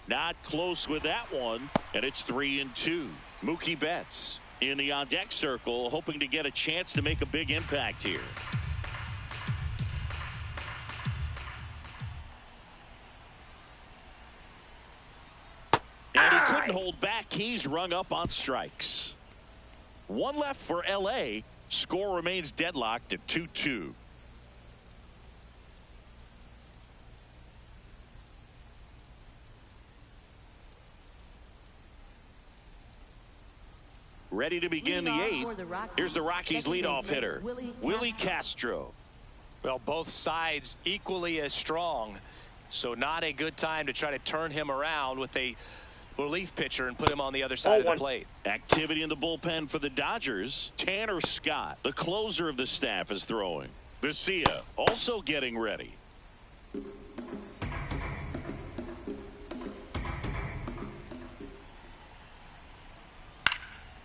Not close with that one, and it's 3-2. Mookie Betts in the on-deck circle, hoping to get a chance to make a big impact here. And he couldn't hold back. He's rung up on strikes. One left for L.A. Score remains deadlocked at 2-2. Ready to begin the eighth. Here's the Rockies leadoff hitter, Willie Castro. Well, both sides equally as strong, so not a good time to try to turn him around with a relief pitcher and put him on the other side of the plate. Activity in the bullpen for the Dodgers. Tanner Scott, the closer of the staff, is throwing. Garcia also getting ready.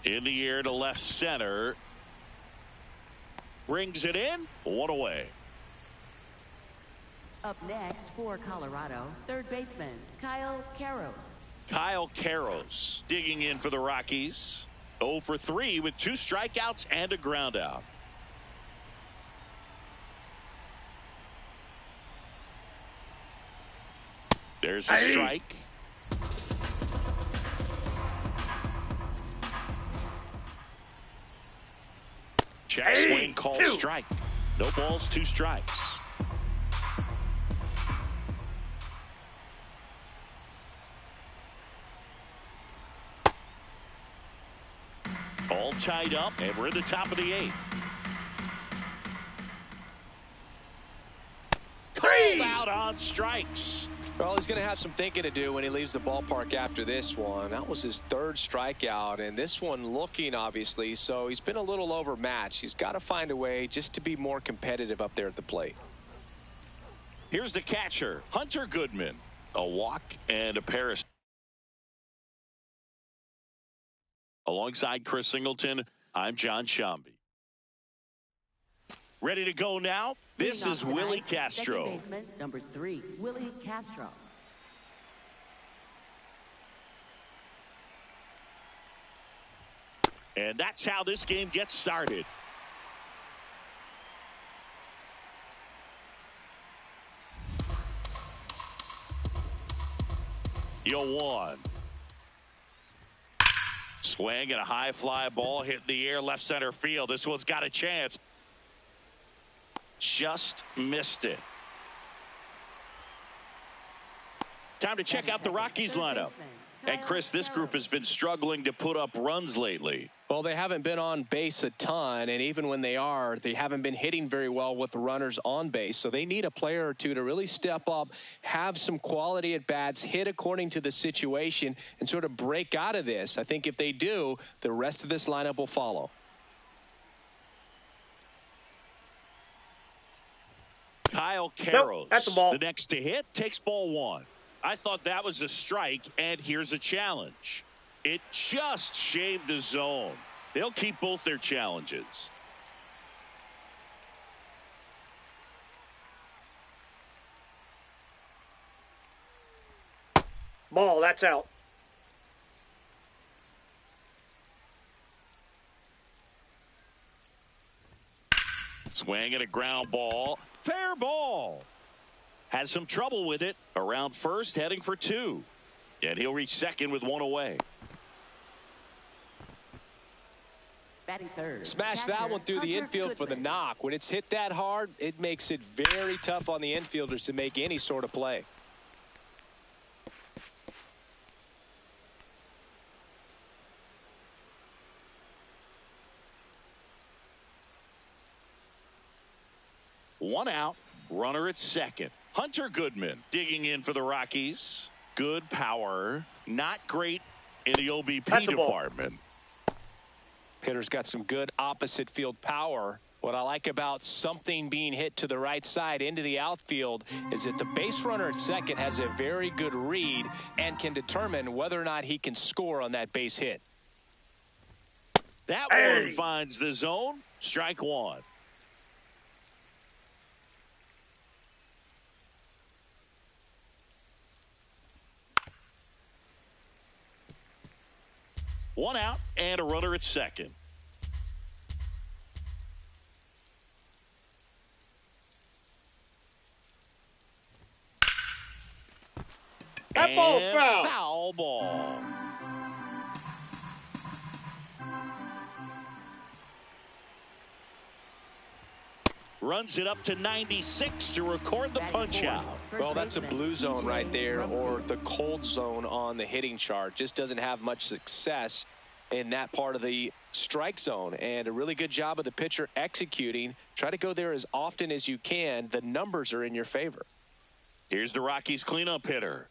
In the air to left center. Brings it in. One away. Up next for Colorado, third baseman Kyle Karros. Kyle Karros digging in for the Rockies. 0 for 3 with 2 strikeouts and a ground out. There's a strike. Check swing, call strike. No balls, 2 strikes. All tied up, and we're in the top of the 8th. Called out on strikes. Well, he's going to have some thinking to do when he leaves the ballpark after this one. That was his 3rd strikeout, and this one looking, obviously, so he's been a little overmatched. He's got to find a way just to be more competitive up there at the plate. Here's the catcher, Hunter Goodman. A walk and a pair of... Alongside Chris Singleton, I'm John Shambi. Ready to go now? This is Willie Castro. Second baseman, number 3, Willie Castro. And that's how this game gets started. Yo, 1. Swing and a high fly ball hit in the air left center field. This one's got a chance. Just missed it. Time to check out the Rockies lineup. And Chris, this group has been struggling to put up runs lately. Well, they haven't been on base a ton, and even when they are, they haven't been hitting very well with the runners on base. So they need a player or two to really step up, have some quality at bats, hit according to the situation, and sort of break out of this. I think if they do, the rest of this lineup will follow. Kyle Karros, that's a ball. the next to hit, takes ball 1. I thought that was a strike, and here's a challenge. It just shaved the zone. They'll keep both their challenges. Ball, that's out. Swing and a ground ball. Fair ball. Has some trouble with it. Around first, heading for 2. And he'll reach second with 1 away. Batting third. Smash that one through the infield for the knock. When it's hit that hard, it makes it very tough on the infielders to make any sort of play. One out, runner at second. Hunter Goodman digging in for the Rockies. Good power, not great in the OBP department. Hitter's got some good opposite field power. What I like about something being hit to the right side into the outfield is that the base runner at second has a very good read and can determine whether or not he can score on that base hit. That one finds the zone. Strike 1. One out and a runner at second. That ball's foul. Foul ball. Runs it up to 96 to record the punch out. Well, that's a blue zone right there, or the cold zone on the hitting chart. Just doesn't have much success in that part of the strike zone. And a really good job of the pitcher executing. Try to go there as often as you can. The numbers are in your favor. Here's the Rockies cleanup hitter.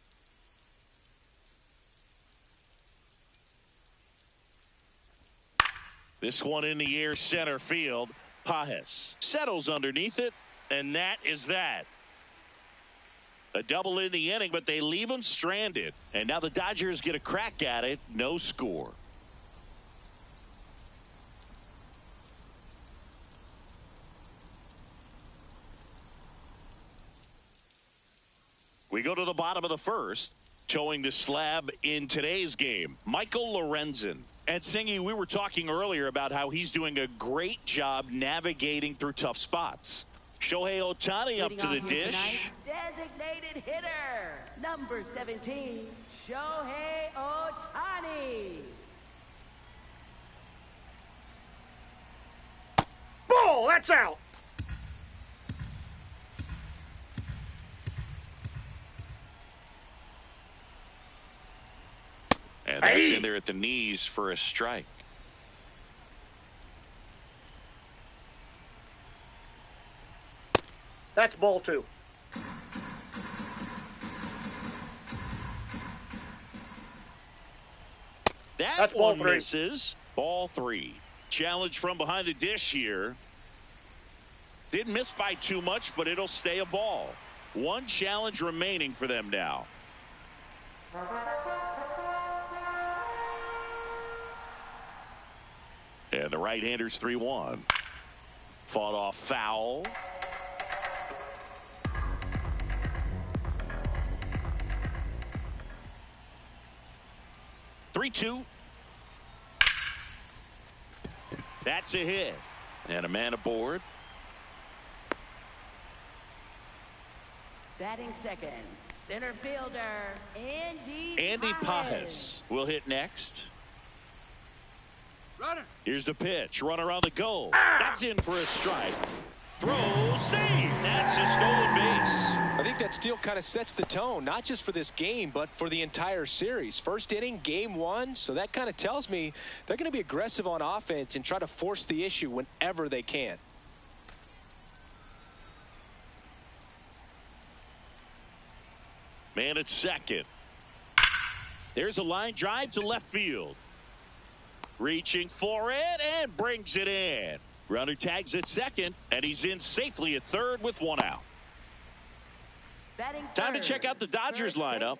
This one in the air center field. Pajes settles underneath it, and that is that. A double in the inning, but they leave him stranded. And now the Dodgers get a crack at it. No score. We go to the bottom of the first. Showing the slab in today's game, Michael Lorenzen. And Singy, we were talking earlier about how he's doing a great job navigating through tough spots. Shohei Ohtani up to the dish. Designated hitter, number 17, Shohei Ohtani. Ball, that's out. And that's in there at the knees for a strike. That's ball 2. That's ball 3. Misses. Ball 3. Challenge from behind the dish here. Didn't miss by too much, but it'll stay a ball. One challenge remaining for them now. And the right-hander's 3-1. Fought off foul. Three-2. That's a hit. And a man aboard. Batting second, center fielder, Andy Pajes will hit next. Runner. Here's the pitch. Runner on the go. That's in for a strike. Throw, save. That's a stolen base. I think that steal kind of sets the tone, not just for this game, but for the entire series. First inning, game 1. So that kind of tells me they're going to be aggressive on offense and try to force the issue whenever they can. Man at second. There's a line drive to left field. Reaching for it and brings it in. Runner tags at second, and he's in safely at third with 1 out. Time to check out the Dodgers lineup.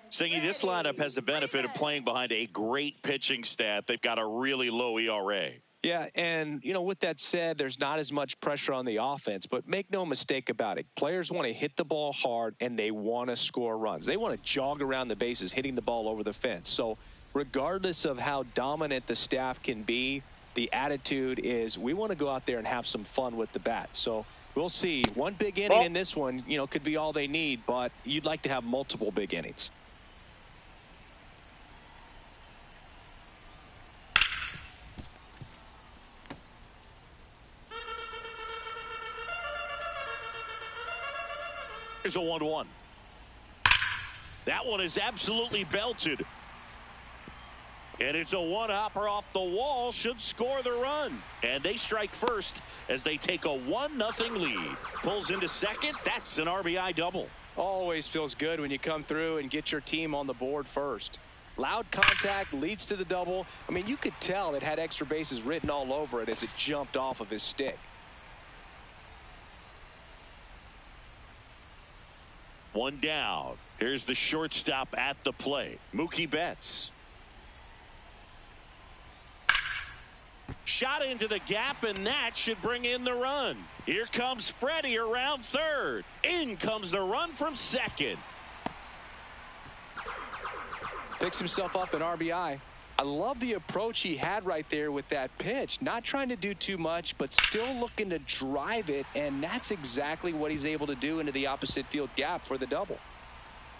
Singy, this lineup has the benefit of playing behind a great pitching staff. They've got a really low ERA. Yeah, and, you know, with that said, there's not as much pressure on the offense, but make no mistake about it. Players want to hit the ball hard, and they want to score runs. They want to jog around the bases, hitting the ball over the fence. So regardless of how dominant the staff can be, the attitude is we want to go out there and have some fun with the bat. So We'll see. One big inning in this one, you know, could be all they need, but you'd like to have multiple big innings. Here's a 1-1. That one is absolutely belted. And it's a one-hopper off the wall, should score the run. And they strike first as they take a 1-0 lead. Pulls into second. That's an RBI double. Always feels good when you come through and get your team on the board first. Loud contact leads to the double. I mean, you could tell it had extra bases written all over it as it jumped off of his stick. One down. Here's the shortstop at the plate, Mookie Betts. Shot into the gap, and that should bring in the run. Here comes Freddie around third. In comes the run from second. Picks himself up an RBI. I love the approach he had right there with that pitch. Not trying to do too much, but still looking to drive it, and that's exactly what he's able to do into the opposite field gap for the double.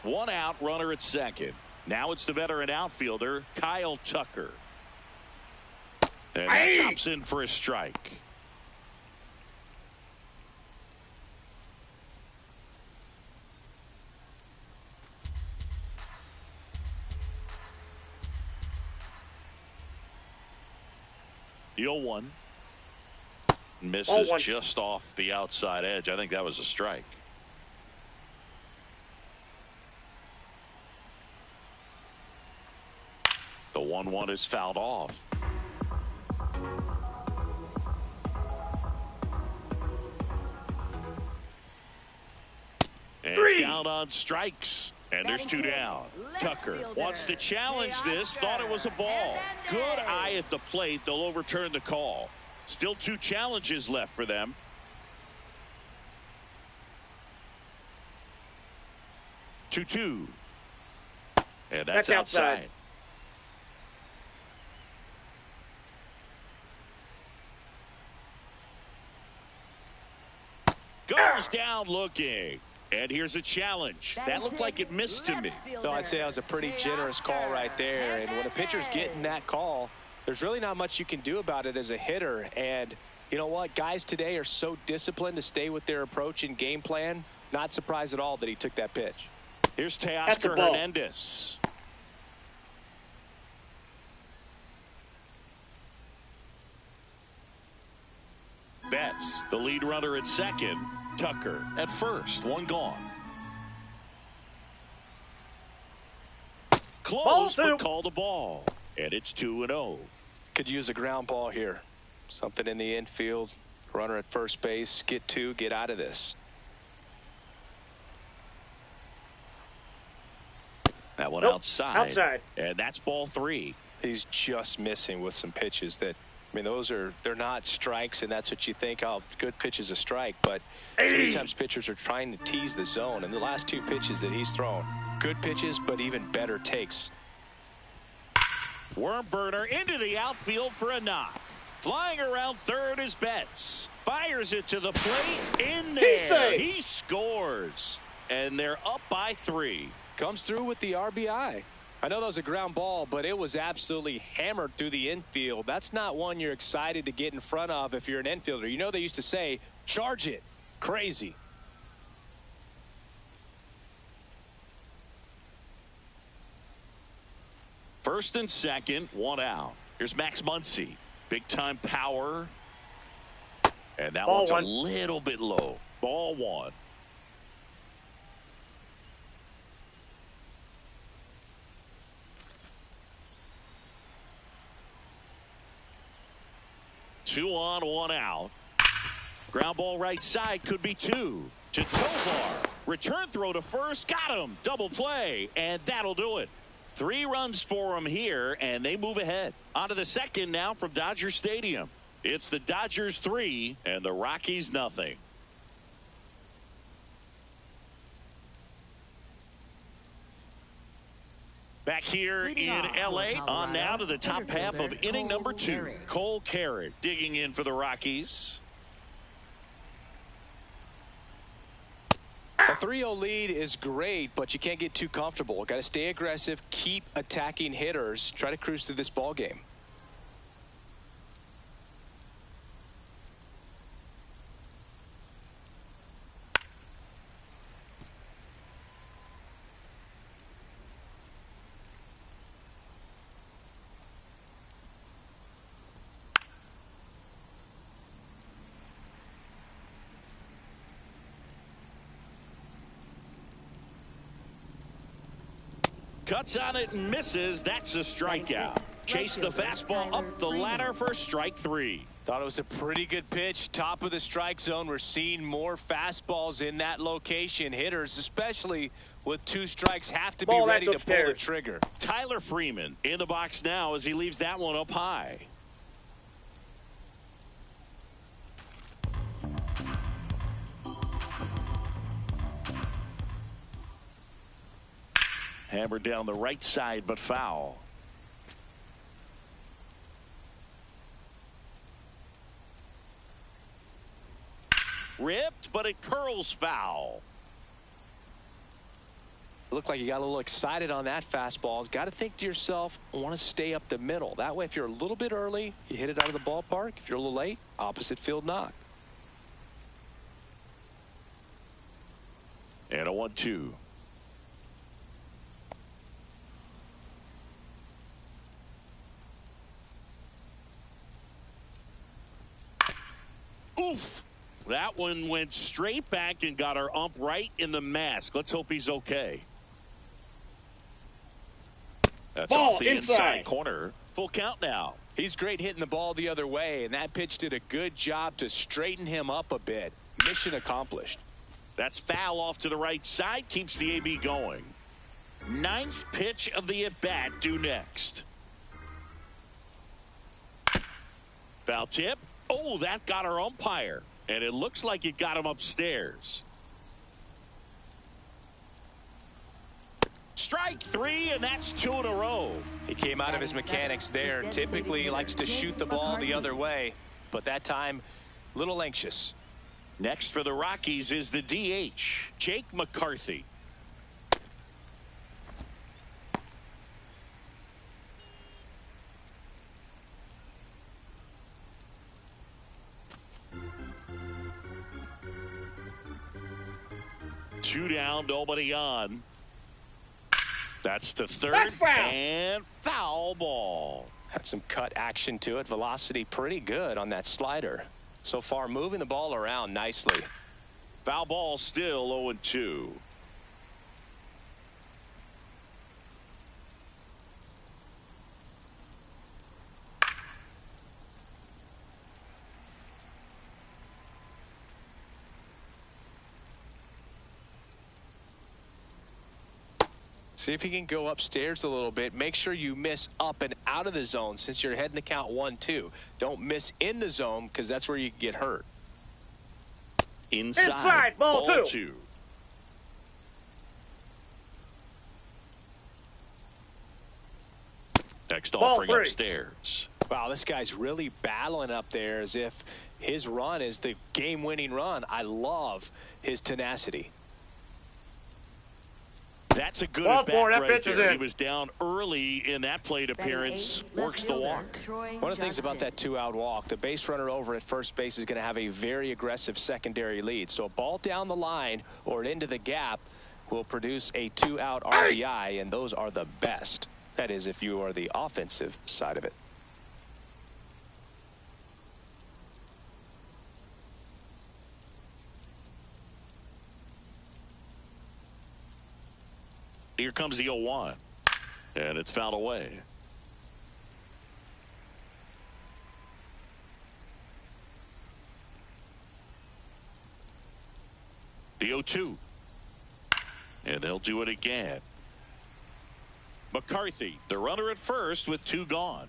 One out, runner at second. Now it's the veteran outfielder, Kyle Tucker. And that drops in for a strike. The 0-1 misses just off the outside edge. I think that was a strike. The 1-1 is fouled off. And down on strikes. And there's two down. Tucker wants to challenge this. Thought it was a ball. Good eye at the plate. They'll overturn the call. Still two challenges left for them. Two. And that's outside. Goes down looking. And here's a challenge. That looked like it missed to me. No, I'd say that was a pretty generous call right there. And when a pitcher's getting that call, there's really not much you can do about it as a hitter. And you know what? Guys today are so disciplined to stay with their approach and game plan. Not surprised at all that he took that pitch. Here's Teoscar Hernandez. Betts, the lead runner at second. Tucker at first. One gone. Close, but call the ball. And it's 2-0. Could use a ground ball here. Something in the infield. Runner at first base. Get two. Get out of this. That one outside. And that's ball 3. He's just missing with some pitches that, I mean, they're not strikes, and that's what you think. Oh, good pitch is a strike, but many times pitchers are trying to tease the zone. And the last two pitches that he's thrown, good pitches, but even better takes. Worm burner into the outfield for a knock. Flying around third is Betts. Fires it to the plate. In there. He scores. And they're up by 3. Comes through with the RBI. I know that was a ground ball, but it was absolutely hammered through the infield. That's not one you're excited to get in front of if you're an infielder. You know, they used to say, charge it. Crazy. First and second, one out. Here's Max Muncy. Big time power. And that one's a little bit low. Ball 1. Two on, one out. Ground ball right side, could be 2. To Tovar. Return throw to first. Got him. Double play. And that'll do it. 3 runs for him here, and they move ahead. On to the second now from Dodger Stadium. It's the Dodgers 3 and the Rockies nothing. Back here in L.A. On now to the top half of inning number 2. Cole Carrick digging in for the Rockies. A 3-0 lead is great, but you can't get too comfortable. Got to stay aggressive, keep attacking hitters, try to cruise through this ball game. Cuts on it and misses. That's a strikeout. Chase the fastball up the ladder for strike 3. Thought it was a pretty good pitch. Top of the strike zone. We're seeing more fastballs in that location. Hitters, especially with 2 strikes, have to be ready to pull the trigger. Tyler Freeman in the box now as he leaves that one up high. Hammered down the right side, but foul. Ripped, but it curls foul. Looked like you got a little excited on that fastball. Got to think to yourself, I want to stay up the middle. That way, if you're a little bit early, you hit it out of the ballpark. If you're a little late, opposite field knock. And a 1-2. Oof. That one went straight back and got our ump right in the mask. Let's hope he's okay. That's ball off the inside corner. Full count now. He's great hitting the ball the other way, and that pitch did a good job to straighten him up a bit. Mission accomplished. That's foul off to the right side. Keeps the AB going. 9th pitch of the at-bat due next. Foul tip. Oh, that got our umpire. And it looks like it got him upstairs. Strike 3, and that's 2 in a row. He came out of his mechanics there. Typically, he likes to shoot the ball the other way, but that time, a little anxious. Next for the Rockies is the DH, Jake McCarthy. Two down, nobody on. That's to third and foul ball. Had some cut action to it. Velocity pretty good on that slider. So far, moving the ball around nicely. Foul ball still 0-2. See if you can go upstairs a little bit. Make sure you miss up and out of the zone since you're heading the count 1-2. Don't miss in the zone because that's where you can get hurt. Inside ball 2. Next offering upstairs. Wow, this guy's really battling up there as if his run is the game-winning run. I love his tenacity. That's a good at bat right there. He was down early in that plate appearance. Works the walk. One of the things about that 2-out walk, the base runner over at first base is going to have a very aggressive secondary lead. So a ball down the line or into the gap will produce a 2-out RBI, and those are the best. That is, if you are the offensive side of it. Here comes the 0-1, and it's fouled away. The 0-2, and they'll do it again. McCarthy, the runner at first with 2 gone.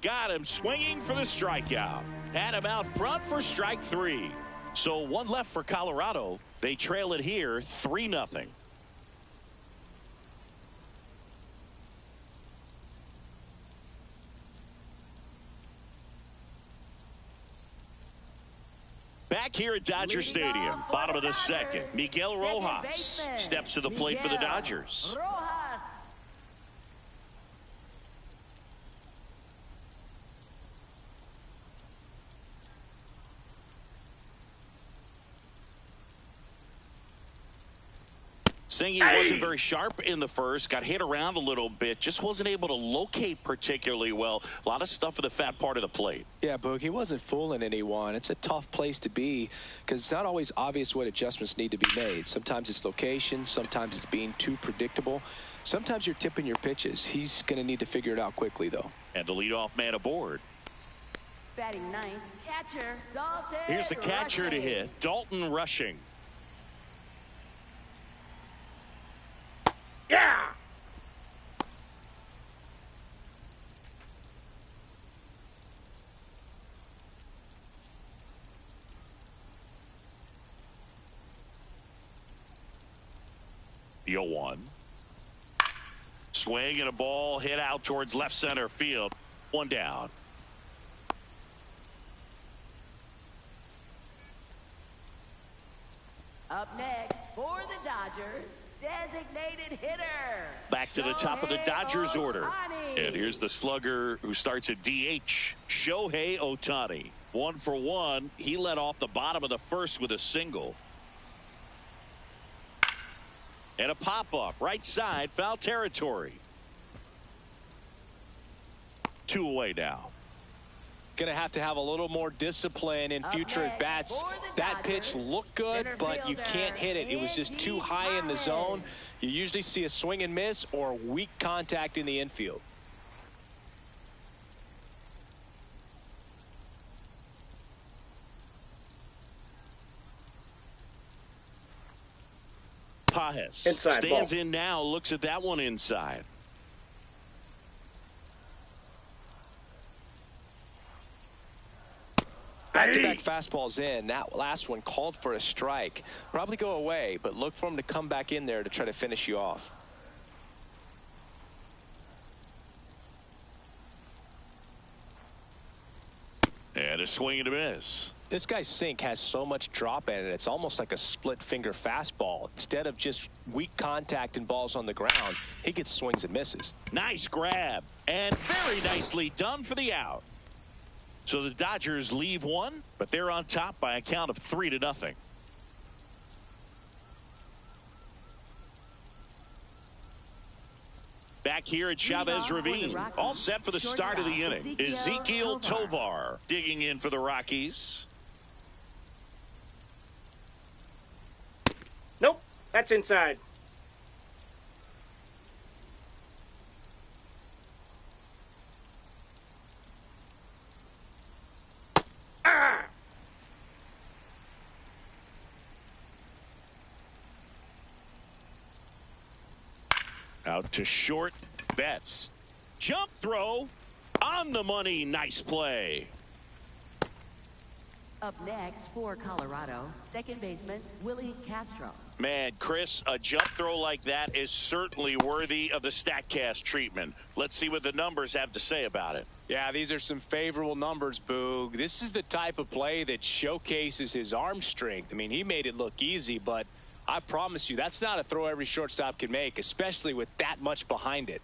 Got him swinging for the strikeout. Had him out front for strike 3. So one left for Colorado. They trail it here 3-0. Back here at Dodger Stadium, bottom of the second, Miguel Rojas steps to the plate for the Dodgers. Saying he wasn't very sharp in the first, got hit around a little bit, just wasn't able to locate particularly well. A lot of stuff for the fat part of the plate. Yeah, Boog, he wasn't fooling anyone. It's a tough place to be because it's not always obvious what adjustments need to be made. Sometimes it's location, sometimes it's being too predictable. Sometimes you're tipping your pitches. He's going to need to figure it out quickly, though. And the leadoff man aboard. Batting ninth, catcher, Dalton. Here's the catcher to hit, Dalton Rushing. Yeah! The 0-1. Swing and a ball hit out towards left center field. One down. Up next for the Dodgers, designated hitter. Back to the top of the Dodgers order. And here's the slugger who starts at DH, Shohei Ohtani. 1 for 1. He led off the bottom of the first with a single. And a pop-up, right side, foul territory. 2 away now. Going to have a little more discipline in future at bats. That pitch looked good, but you can't hit it. It was just too high in the zone. You usually see a swing and miss or weak contact in the infield. Pajes stands in now, looks at that one inside. Back-to-back fastballs in. That last one called for a strike. Probably go away, but look for him to come back in there to try to finish you off. And a swing and a miss. This guy's sink has so much drop in it. It's almost like a split finger fastball. Instead of just weak contact and balls on the ground, he gets swings and misses. Nice grab and very nicely done for the out. So the Dodgers leave one, but they're on top by a count of 3-0. Back here at Chavez Ravine, all set for the start of the inning. Ezequiel Tovar digging in for the Rockies. Nope, that's inside. Ah! Out to short, Betts. Jump throw on the money. Nice play. Up next for Colorado, second baseman Willie Castro. Man, Chris, a jump throw like that is certainly worthy of the StatCast treatment. Let's see what the numbers have to say about it. Yeah, these are some favorable numbers, Boog. This is the type of play that showcases his arm strength. I mean, he made it look easy, but I promise you, that's not a throw every shortstop can make, especially with that much behind it.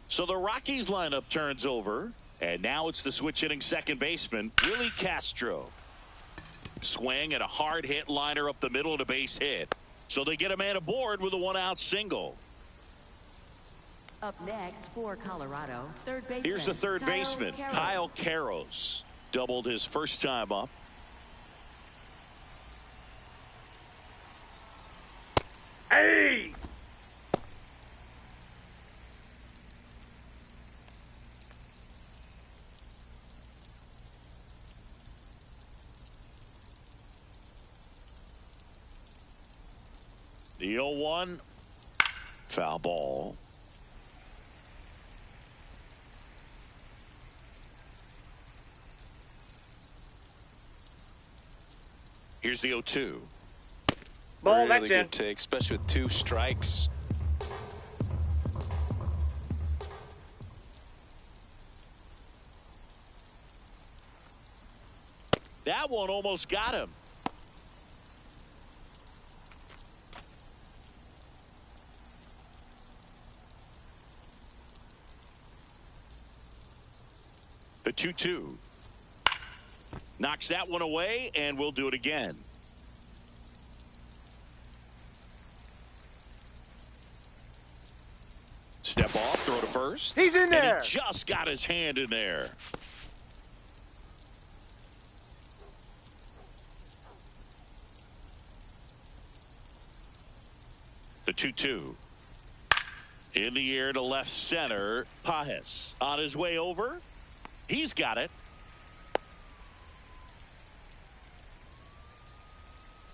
So the Rockies lineup turns over, and now it's the switch hitting second baseman, Willie Castro. Swing and a hard hit liner up the middle of the base hit. So they get a man aboard with a 1-out single. Up next for Colorado, third baseman. Here's the third baseman, Kyle Karros. Doubled his first time up. Hey! The 0-1, foul ball. Here's the 0-2. Ball, Really that's good in. take, especially with 2 strikes. That one almost got him. The 2-2. Knocks that one away, and we'll do it again. Step off, throw to first. He's in there. And he just got his hand in there. The 2-2. In the air to left center. Pajes on his way over. He's got it.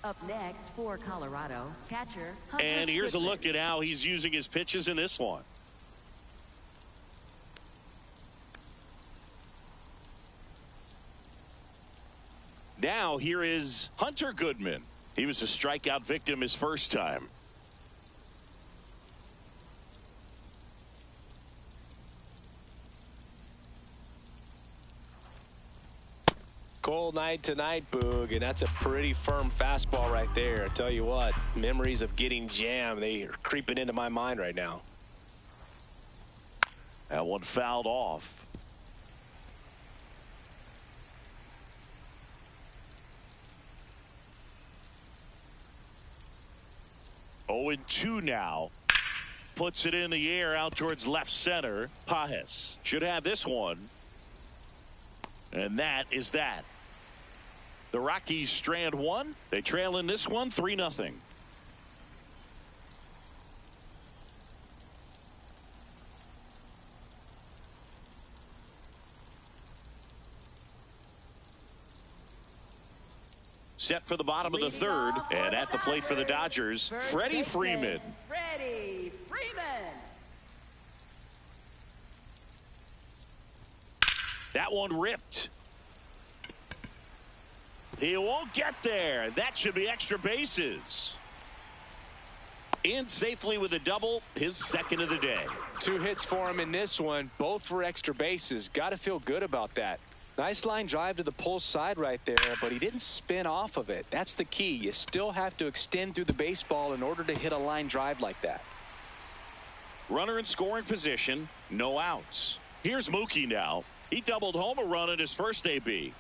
Up next for Colorado, catcher Hunter And here's a Goodman. look at how he's using his pitches in this one. Now here is Hunter Goodman. He was a strikeout victim his first time. Cold night tonight, Boog, and that's a pretty firm fastball right there. I tell you what, memories of getting jammed, they are creeping into my mind right now. That one fouled off. Oh, 0-2 now. Puts it in the air out towards left center. Pajes should have this one. And that is that. The Rockies strand one. They trail in this one 3-0. Set for the bottom of the third, and at the plate for the Dodgers, Freddie Freeman. Freddie Freeman. That one ripped. He won't get there. That should be extra bases. In safely with a double, his second of the day. 2 hits for him in this one, both for extra bases. Got to feel good about that. Nice line drive to the pull side right there, but he didn't spin off of it. That's the key. You still have to extend through the baseball in order to hit a line drive like that. Runner in scoring position, no outs. Here's Mookie now. He doubled home a run in his first AB.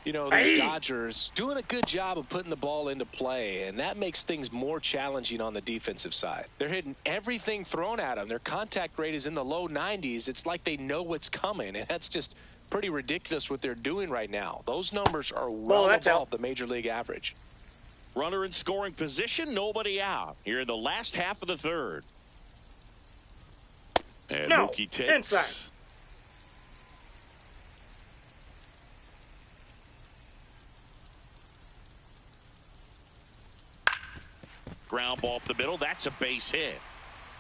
You know, these Dodgers doing a good job of putting the ball into play, and that makes things more challenging on the defensive side. They're hitting everything thrown at them. Their contact rate is in the low 90s. It's like they know what's coming, and that's just pretty ridiculous what they're doing right now. Those numbers are well above the major league average. Runner in scoring position, nobody out. Here in the last half of the third. And Mookie takes. Inside. Ground ball up the middle. That's a base hit.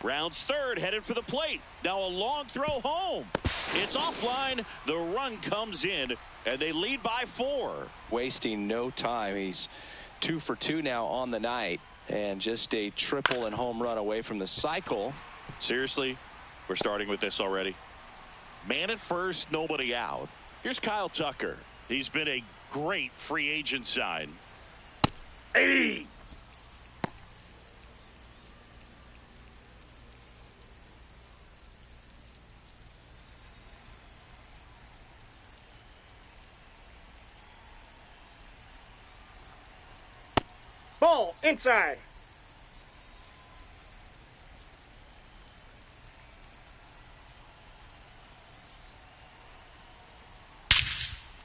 Rounds third, headed for the plate. Now a long throw home. It's offline. The run comes in, and they lead by 4. Wasting no time. He's 2 for 2 now on the night, and just a triple and home run away from the cycle. Seriously, we're starting with this already. Man at first, nobody out. Here's Kyle Tucker. He's been a great free agent sign. Hey! Ball inside.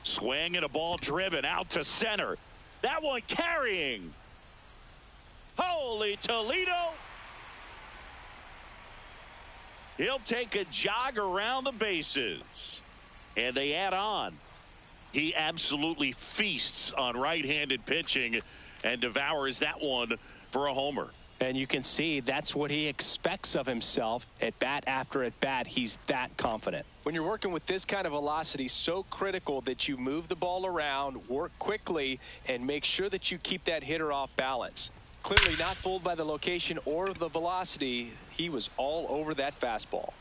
Swing and a ball driven out to center. That one carrying. Holy Toledo. He'll take a jog around the bases. And they add on. He absolutely feasts on right-handed pitching and devours that one for a homer. And you can see that's what he expects of himself at bat after at bat. He's that confident. When you're working with this kind of velocity, so critical that you move the ball around, work quickly, and make sure that you keep that hitter off balance. Clearly not fooled by the location or the velocity. He was all over that fastball.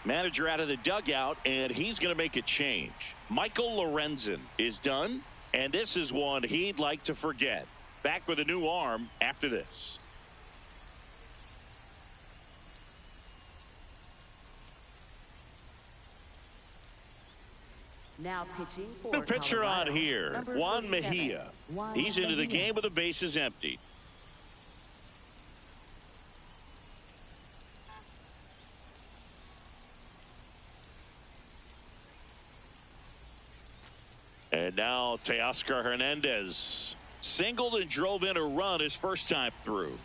Manager out of the dugout, and he's going to make a change. Michael Lorenzen is done, and this is one he'd like to forget. Back with a new arm after this. Now pitching for New pitcher Colorado, on here, number Juan 47, Mejia. Juan He's into the Mejia. game with the bases empty. And now Teoscar Hernandez singled and drove in a run his first time through.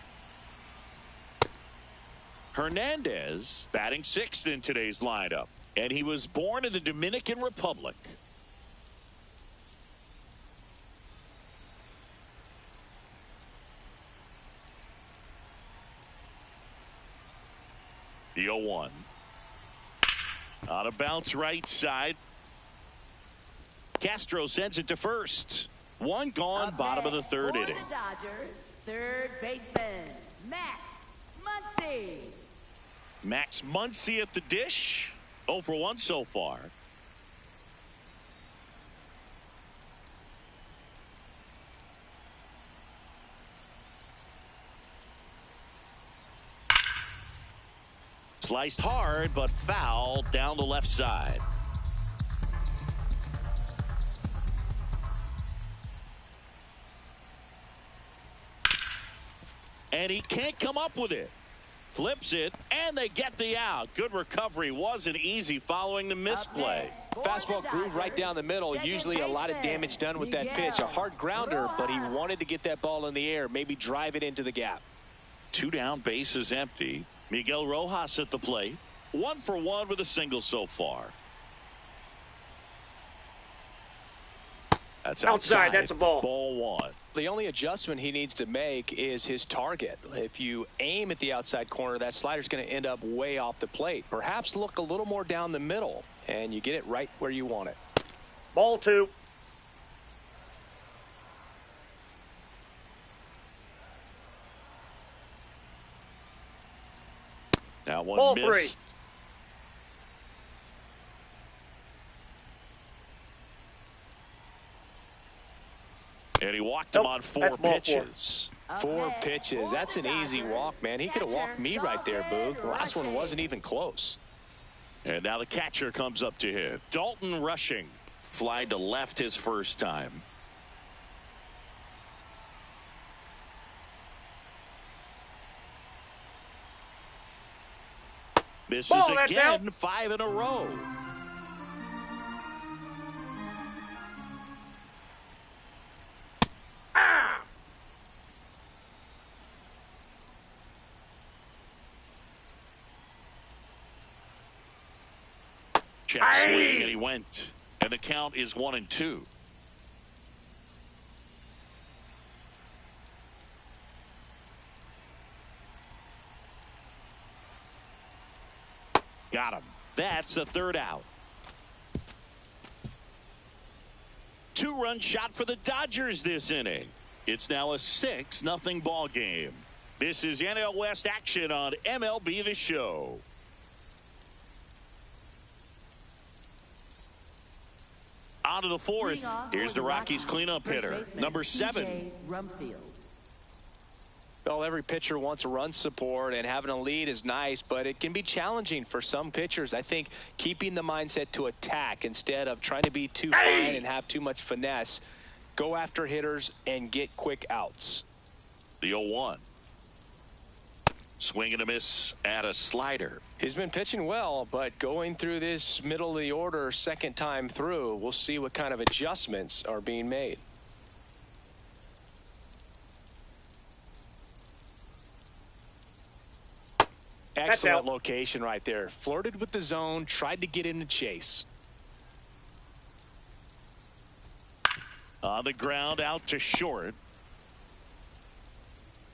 Hernandez batting sixth in today's lineup, and he was born in the Dominican Republic. The 0-1. On a bounce right side. Castro sends it to first. One gone, Up bottom of the next third for inning. the Dodgers, third baseman, Max Muncy. Max Muncy at the dish. 0 for 1 so far. Sliced hard, but foul down the left side. And he can't come up with it. Flips it, and they get the out. Good recovery. Wasn't easy following the misplay. Fastball groove right down the middle. Usually a lot of damage done with that pitch. A hard grounder, but he wanted to get that ball in the air, maybe drive it into the gap. 2 down, bases empty. Miguel Rojas at the plate. 1 for 1 with a single so far. That's outside. That's a ball. Ball 1. The only adjustment he needs to make is his target. If you aim at the outside corner, that slider's going to end up way off the plate. Perhaps look a little more down the middle, and you get it right where you want it. Ball 2. That one Ball missed. 3. And he walked him Nope, on 4 that's ball 4. pitches. 4 pitches. That's an easy walk, man. He could have walked me right there, Boog. The last one wasn't even close. And now the catcher comes up to him. Dalton Rushing. Flied to left his first time. Misses Ball, that's again, out. 5 in a row. Check swing, and he went. And the count is 1-2. Got him. That's the third out. 2-run shot for the Dodgers this inning. It's now a 6-0 ball game. This is NL West action on MLB The Show. On to the fourth. Here's the Rockies cleanup hitter, number 7. Well, every pitcher wants a run support, and having a lead is nice, but it can be challenging for some pitchers. I think keeping the mindset to attack instead of trying to be too fine and have too much finesse. Go after hitters and get quick outs. The 0-1. Swing and a miss at a slider. He's been pitching well, but going through this middle of the order second time through, we'll see what kind of adjustments are being made. Excellent location right there. Flirted with the zone, tried to get in the chase. On the ground, out to short.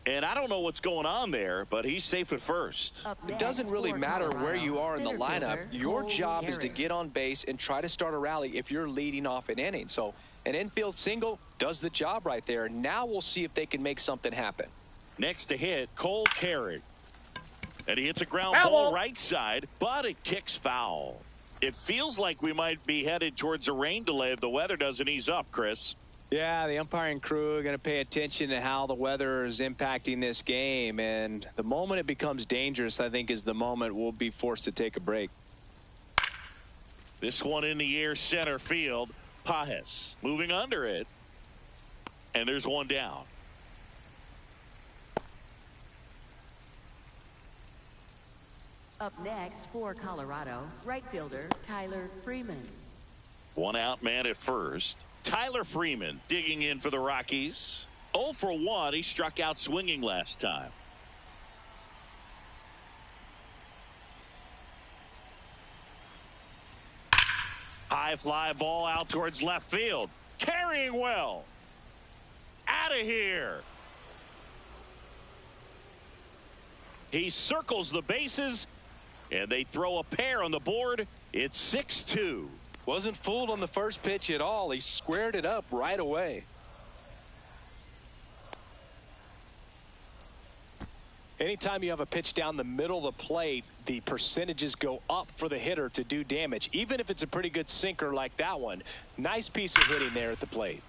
And I don't know what's going on there, but he's safe at first. It doesn't really matter where you are in the lineup. Your job is to get on base and try to start a rally if you're leading off an inning. So an infield single does the job right there. Now we'll see if they can make something happen. Next to hit, Cole Carrick. And he hits a ground ball right side, but it kicks foul. It feels like we might be headed towards a rain delay if the weather doesn't ease up, Chris. Yeah, the umpiring crew are going to pay attention to how the weather is impacting this game. And the moment it becomes dangerous, I think, is the moment we'll be forced to take a break. This one in the air, center field. Pajes moving under it. And there's one down. Up next for Colorado, right fielder Tyler Freeman. One out man at first. Tyler Freeman digging in for the Rockies. 0 for 1. He struck out swinging last time. High fly ball out towards left field. Carrying well. Out of here. He circles the bases, and they throw a pair on the board. It's 6-2. Wasn't fooled on the first pitch at all. He squared it up right away. Anytime you have a pitch down the middle of the plate, the percentages go up for the hitter to do damage, even if it's a pretty good sinker like that one. Nice piece of hitting there at the plate.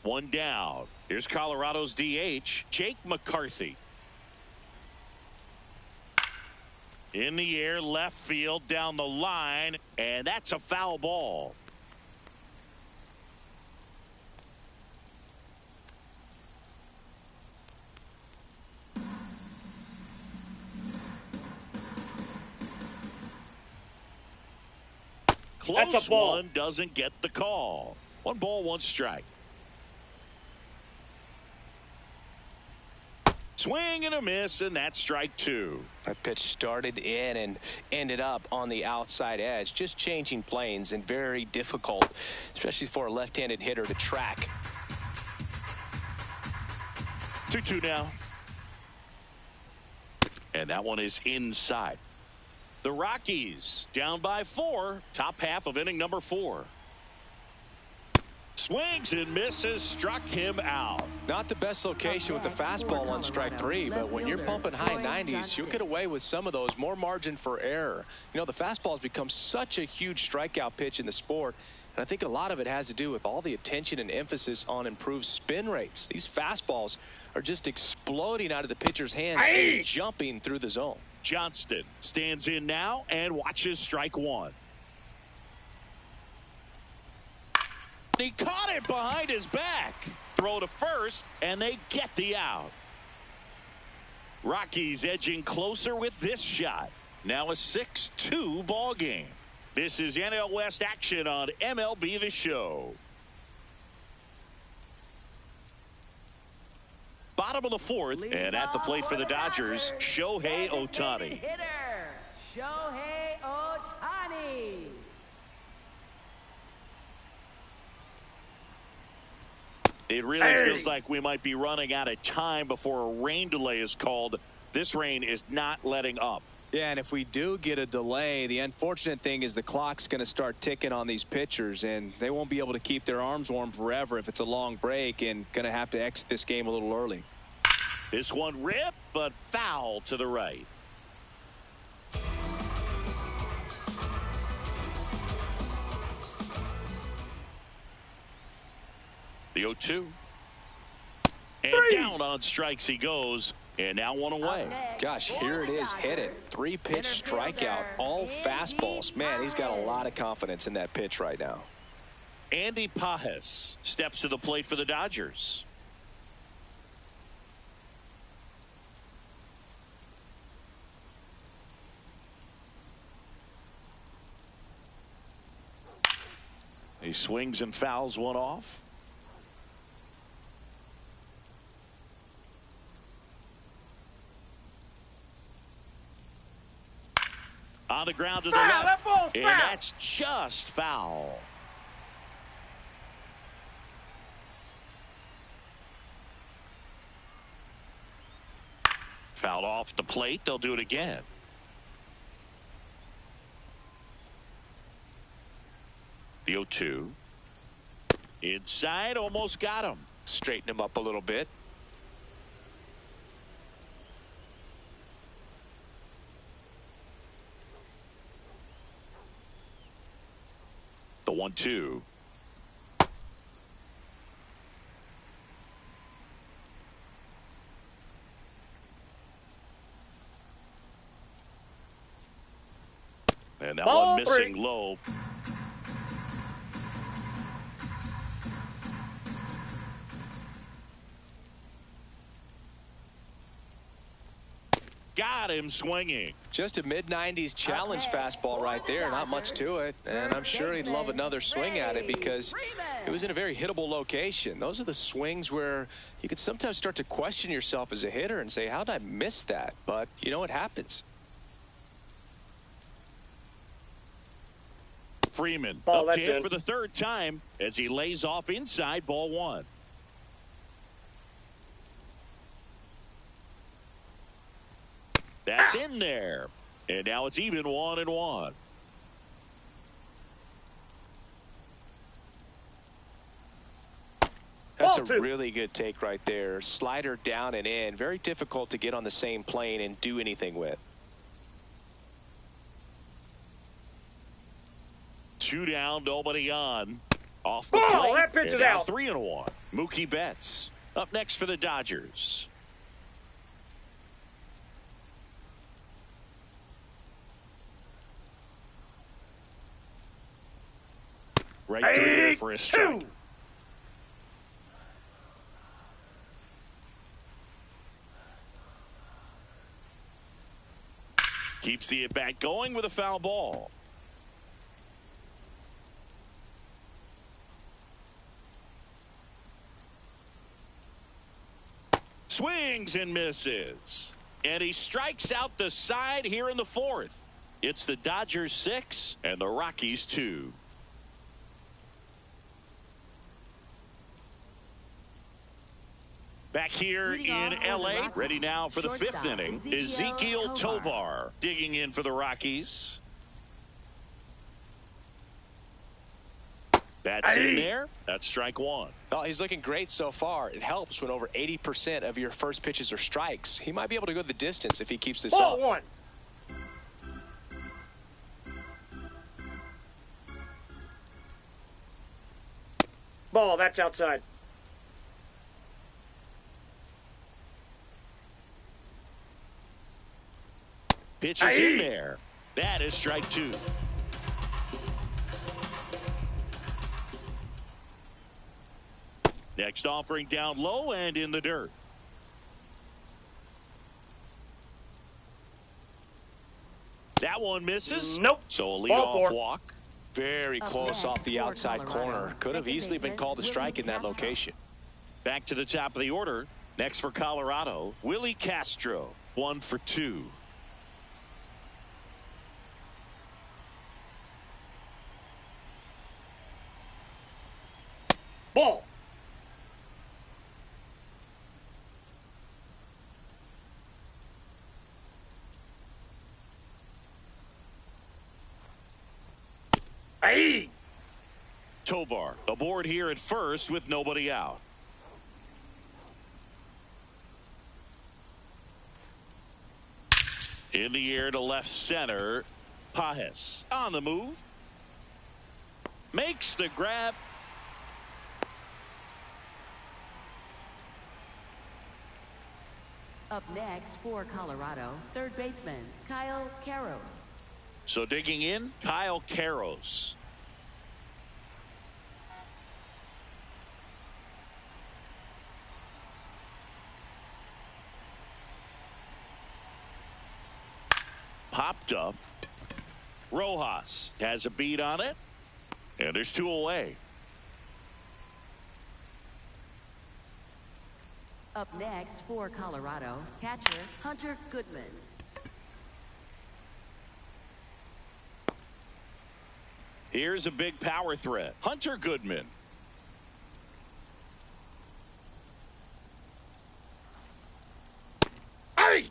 One down. Here's Colorado's DH, Jake McCarthy. In the air, left field, down the line, and that's a foul ball. Close one, doesn't get the call. 1 ball, 1 strike. Swing and a miss, and that's strike 2. That pitch started in and ended up on the outside edge, just changing planes, and very difficult, especially for a left-handed hitter to track. 2-2 now. And that one is inside. The Rockies down by 4, top half of inning number 4. Swings and misses, struck him out. Not the best location with the fastball on strike 3, but when you're pumping high 90s, you'll get away with some of those, more margin for error. You know, the fastball has become such a huge strikeout pitch in the sport, and I think a lot of it has to do with all the attention and emphasis on improved spin rates. These fastballs are just exploding out of the pitcher's hands and jumping through the zone. Johnston stands in now and watches strike 1. He caught it behind his back. Throw to first, and they get the out. Rockies edging closer with this shot. Now a 6-2 ball game. This is NL West action on MLB The Show. Bottom of the 4th, and at the plate for the Dodgers, Shohei Ohtani. Shohei Ohtani. It really feels like we might be running out of time before a rain delay is called. This rain is not letting up. Yeah, and if we do get a delay, the unfortunate thing is the clock's going to start ticking on these pitchers, and they won't be able to keep their arms warm forever if it's a long break, and going to have to exit this game a little early. This one ripped, but foul to the right. The 0-2. And down on strikes he goes. And now one away. Gosh, here it is. Hit it. 3-pitch strikeout. All fastballs. Man, he's got a lot of confidence in that pitch right now. Andy Pajes steps to the plate for the Dodgers. He swings and fouls one off. On the ground to the left, and that's just foul. Fouled off the plate. They'll do it again. The 0-2. Inside, almost got him. Straighten him up a little bit. The 1-2. And that Ball one missing 3. low. Got him swinging. Just a mid-90s challenge fastball right there. Not much to it. And I'm sure he'd love another swing at it because it was in a very hittable location. Those are the swings where you could sometimes start to question yourself as a hitter and say, how did I miss that? But, you know, it happens. Freeman Ball, up to that's hit in. for the third time as he lays off inside, ball 1. That's in there. And now it's even 1-1. That's Ball a 2. really good take right there. Slider down and in. Very difficult to get on the same plane and do anything with. 2 down, nobody on. Off the Ball, plate. that pitch And is now out. 3-1. Mookie Betts up next for the Dodgers. Right through there for a strike. 2. Keeps the at-bat going with a foul ball. Swings and misses. And he strikes out the side here in the 4th. It's the Dodgers 6 and the Rockies 2. Back here in L.A., ready now for the 5th inning, Ezekiel Tovar digging in for the Rockies. That's in there. That's strike 1. Oh, he's looking great so far. It helps when over 80% of your first pitches are strikes. He might be able to go the distance if he keeps this Ball up. 1. Ball, that's outside. Pitch is in there. That is strike 2. Next offering down low and in the dirt. That one misses. Nope. So a Ball leadoff 4. walk. Very close off the outside corner. Could have easily been called a strike in that location. Back to the top of the order. Next for Colorado, Willie Castro. 1 for 2. Ball. Hey. Tovar aboard here at first with nobody out. In the air to left center. Pajes on the move. Makes the grab. Up next for Colorado, third baseman Kyle Karros. So digging in, Kyle Karros. Popped up. Rojas has a beat on it. And there's 2 away. Up next for Colorado, catcher Hunter Goodman. Here's a big power threat. Hunter Goodman. Hey.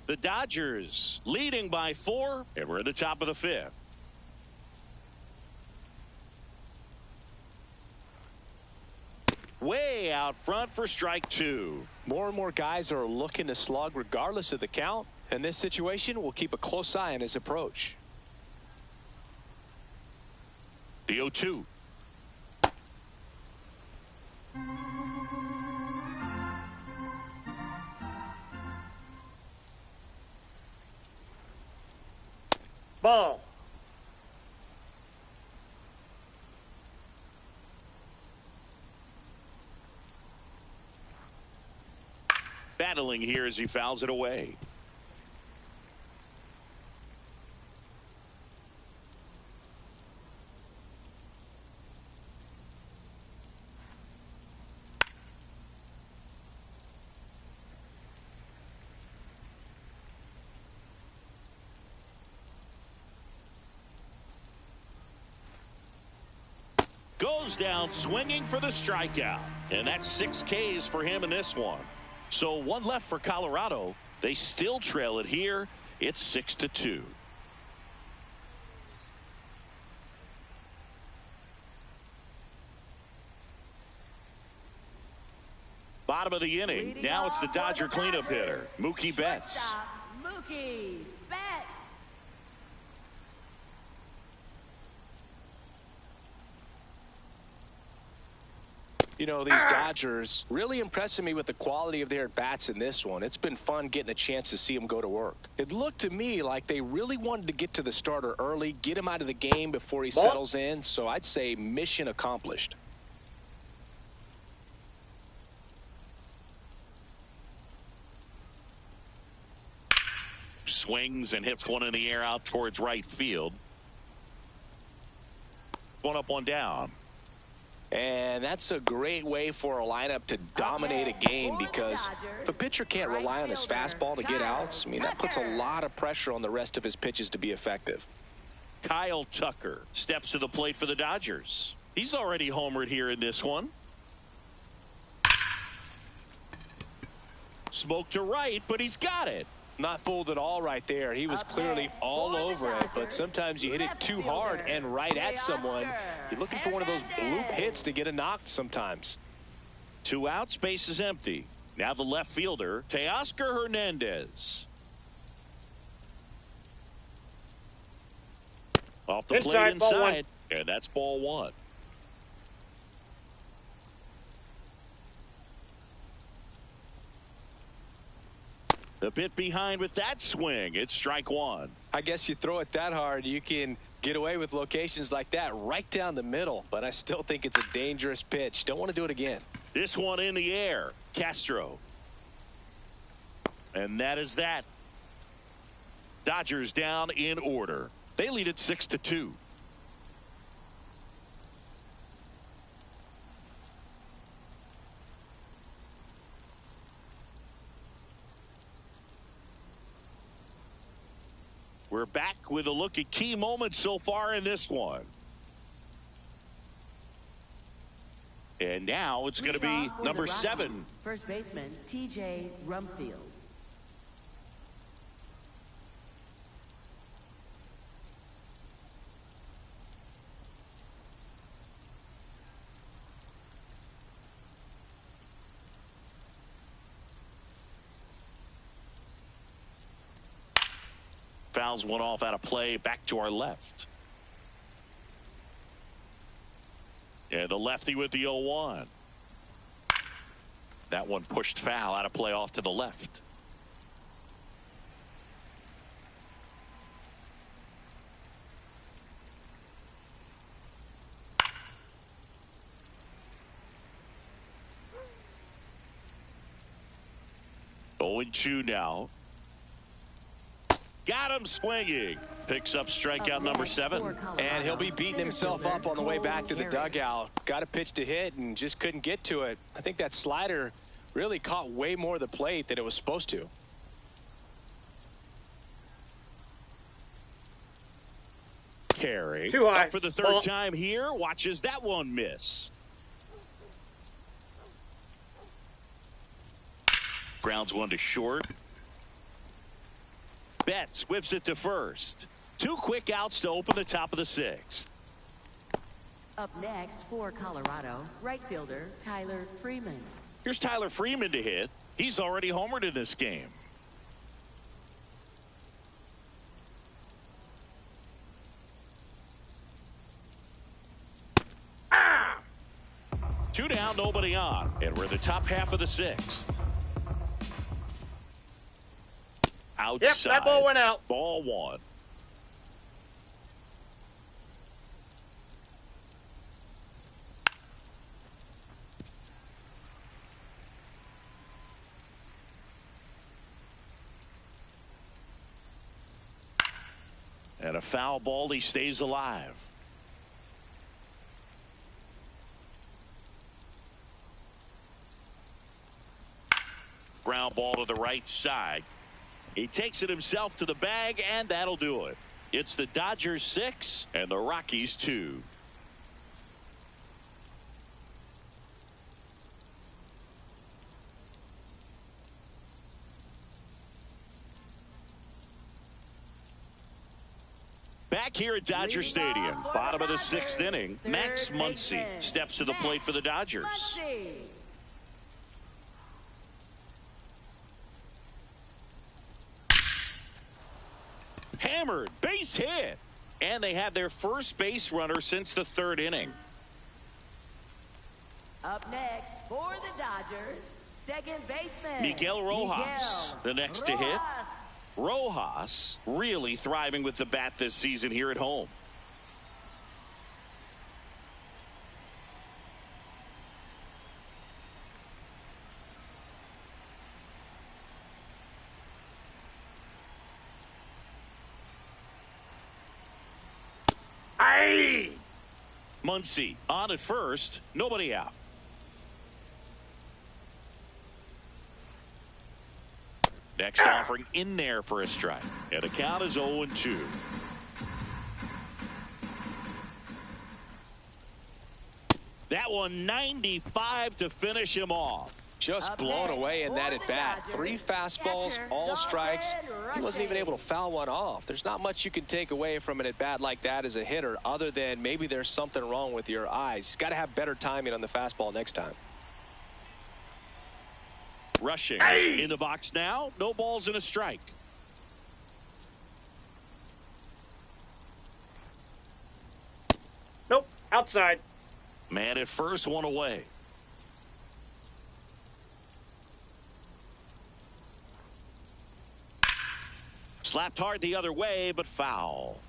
The Dodgers leading by 4, and we're at the top of the 5th. Way out front for strike 2. More and more guys are looking to slug regardless of the count. In this situation, we'll keep a close eye on his approach. The 0-2. Ball. Battling here as he fouls it away. Goes down swinging for the strikeout. And that's 6 Ks for him in this one. So 1 left for Colorado. They still trail it here. It's 6-2. Bottom of the inning. Now it's the Dodger cleanup hitter, Mookie Betts. Mookie Betts. You know, these Dodgers really impressing me with the quality of their at-bats in this one. It's been fun getting a chance to see them go to work. It looked to me like they really wanted to get to the starter early, get him out of the game before he settles in. So I'd say mission accomplished. Swings and hits one in the air out towards right field. 1 up, 1 down. And that's a great way for a lineup to dominate a game, because if a pitcher can't rely on his fastball to get outs, I mean, that puts a lot of pressure on the rest of his pitches to be effective. Kyle Tucker steps to the plate for the Dodgers. He's already homered here in this one. Smoke to right, but he's got it. Not fooled at all right there. He was clearly all over it, but sometimes you hit it too hard and right at someone. You're looking for one of those bloop hits to get a knock sometimes. 2 outs, base is empty. Now the left fielder, Teoscar Hernandez. Off the plate inside, and that's ball 1. A bit behind with that swing. It's strike 1. I guess you throw it that hard, you can get away with locations like that right down the middle, but I still think it's a dangerous pitch. Don't want to do it again. This one in the air. Castro. And that is that. Dodgers down in order. They lead it 6-2. We're back with a look at key moments so far in this one. And now it's going to be number 7. First baseman, TJ Rumfield. Fouls one off out of play, back to our left. And the lefty with the 0-1. That one pushed foul out of play off to the left. Owen Chu now. Got him swinging. Picks up strikeout number 7. And he'll be beating himself up on the way back to the dugout. Got a pitch to hit and just couldn't get to it. I think that slider really caught way more of the plate than it was supposed to. Carey Too high. up for the 3rd time here. Watches that one miss. Grounds one to short. Betts whips it to first. 2 quick outs to open the top of the 6th. Up next for Colorado, right fielder Tyler Freeman. Here's Tyler Freeman to hit. He's already homered in this game. Ah! 2 down, nobody on. And we're in the top half of the 6th. Outside. Yep, that ball went out. Ball 1. And a foul ball, he stays alive. Ground ball to the right side. He takes it himself to the bag, and that'll do it. It's the Dodgers 6 and the Rockies 2. Back here at Dodger Stadium, bottom of the 6th inning, Max Muncy steps to the plate for the Dodgers. Hammered, base hit. And they have their first base runner since the 3rd inning. Up next for the Dodgers, second baseman Miguel Rojas, the next to hit. Rojas really thriving with the bat this season here at home. Aye! Muncy on at first, nobody out. Next offering in there for a strike. And the count is 0-2. That one 95 to finish him off. Just blown away in that at bat. 3 fastballs, all strikes. He wasn't even able to foul one off. There's not much you can take away from an at bat like that as a hitter, other than maybe there's something wrong with your eyes. He's got to have better timing on the fastball next time. Rushing in the box now. No balls and a strike. Nope, outside. Man at first, 1 away. Slapped hard the other way, but foul.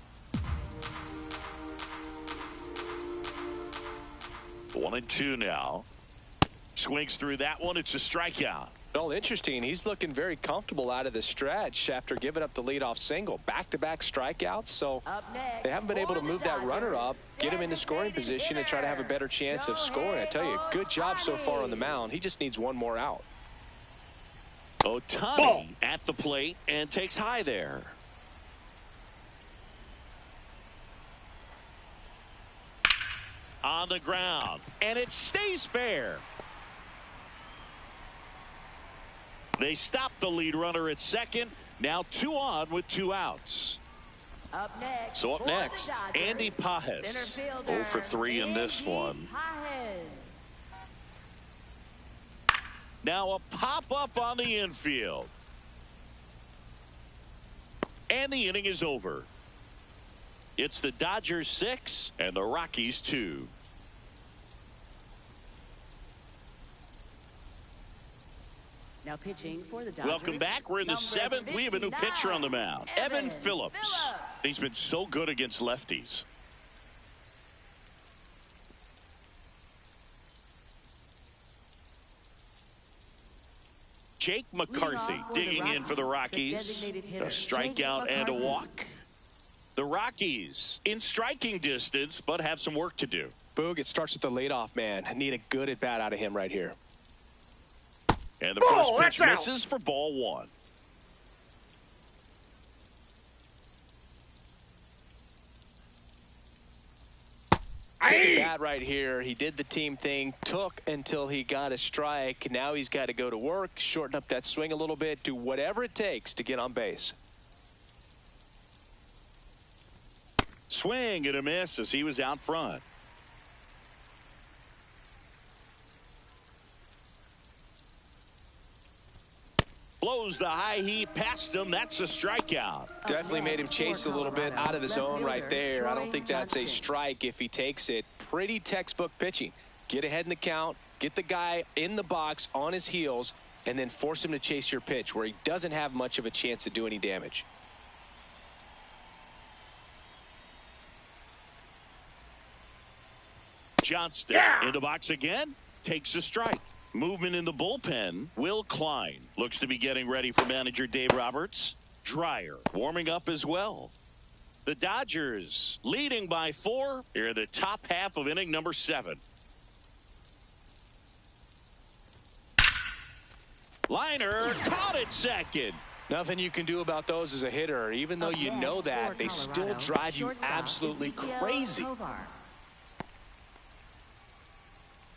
1-2 now. Swings through that one. It's a strikeout. Well, interesting. He's looking very comfortable out of the stretch after giving up the leadoff single. Back-to-back strikeouts, so they haven't been able to move that runner up, get him into scoring position, and try to have a better chance of scoring. I tell you, good job so far on the mound. He just needs one more out. Ohtani at the plate and takes high there. On the ground, and it stays fair. They stop the lead runner at second. Now 2 on with 2 outs. Up next, so up next, Andy Pajes. 0 for 3 in this one. Now a pop-up on the infield. And the inning is over. It's the Dodgers 6 and the Rockies 2. Now pitching for the Dodgers. Welcome back. We're in the 7th. We have a new pitcher on the mound. Evan Phillips. He's been so good against lefties. Jake McCarthy digging in for the Rockies. A strikeout and a walk. The Rockies in striking distance, but have some work to do. Boog, it starts with the leadoff man. I need a good at bat out of him right here. And the first pitch misses for ball 1. Good bat right here. He did the team thing, took until he got a strike. Now he's got to go to work, shorten up that swing a little bit, do whatever it takes to get on base. Swing and a miss as he was out front. Blows the high heat past him. That's a strikeout. Definitely made him chase a little bit out of the zone right there. I don't think that's a strike if he takes it. Pretty textbook pitching. Get ahead in the count, get the guy in the box on his heels, and then force him to chase your pitch where he doesn't have much of a chance to do any damage. Johnston in the box again. Takes a strike. Movement in the bullpen. Will Klein looks to be getting ready for manager Dave Roberts. Dreyer warming up as well. The Dodgers leading by 4 here in the top half of inning number 7. Liner caught it second. Nothing you can do about those as a hitter. Even though you know that, they still drive you absolutely crazy.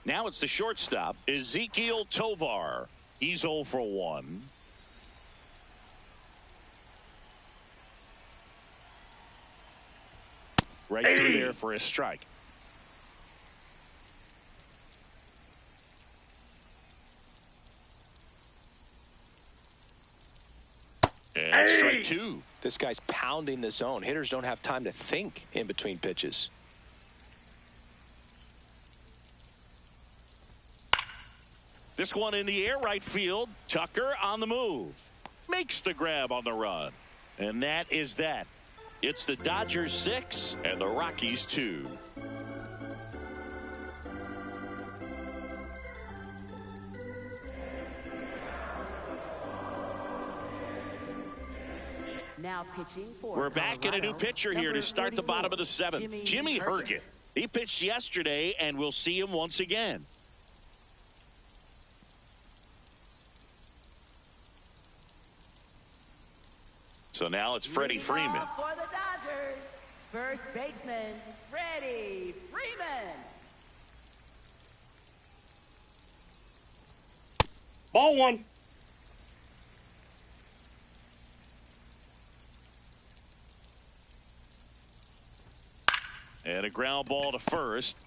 Now it's the shortstop, Ezekiel Tovar. He's 0 for 1. Right through there for a strike. And strike 2. This guy's pounding the zone. Hitters don't have time to think in between pitches. This one in the air right field. Tucker on the move. Makes the grab on the run. And that is that. It's the Dodgers 6 and the Rockies 2. Now pitching for We're back in a new pitcher here to start the bottom of the 7th. Jimmy Herget. He pitched yesterday, and we'll see him once again. So now it's Freddie Freeman. For the Dodgers, first baseman, Freddie Freeman. Ball 1. And a ground ball to first.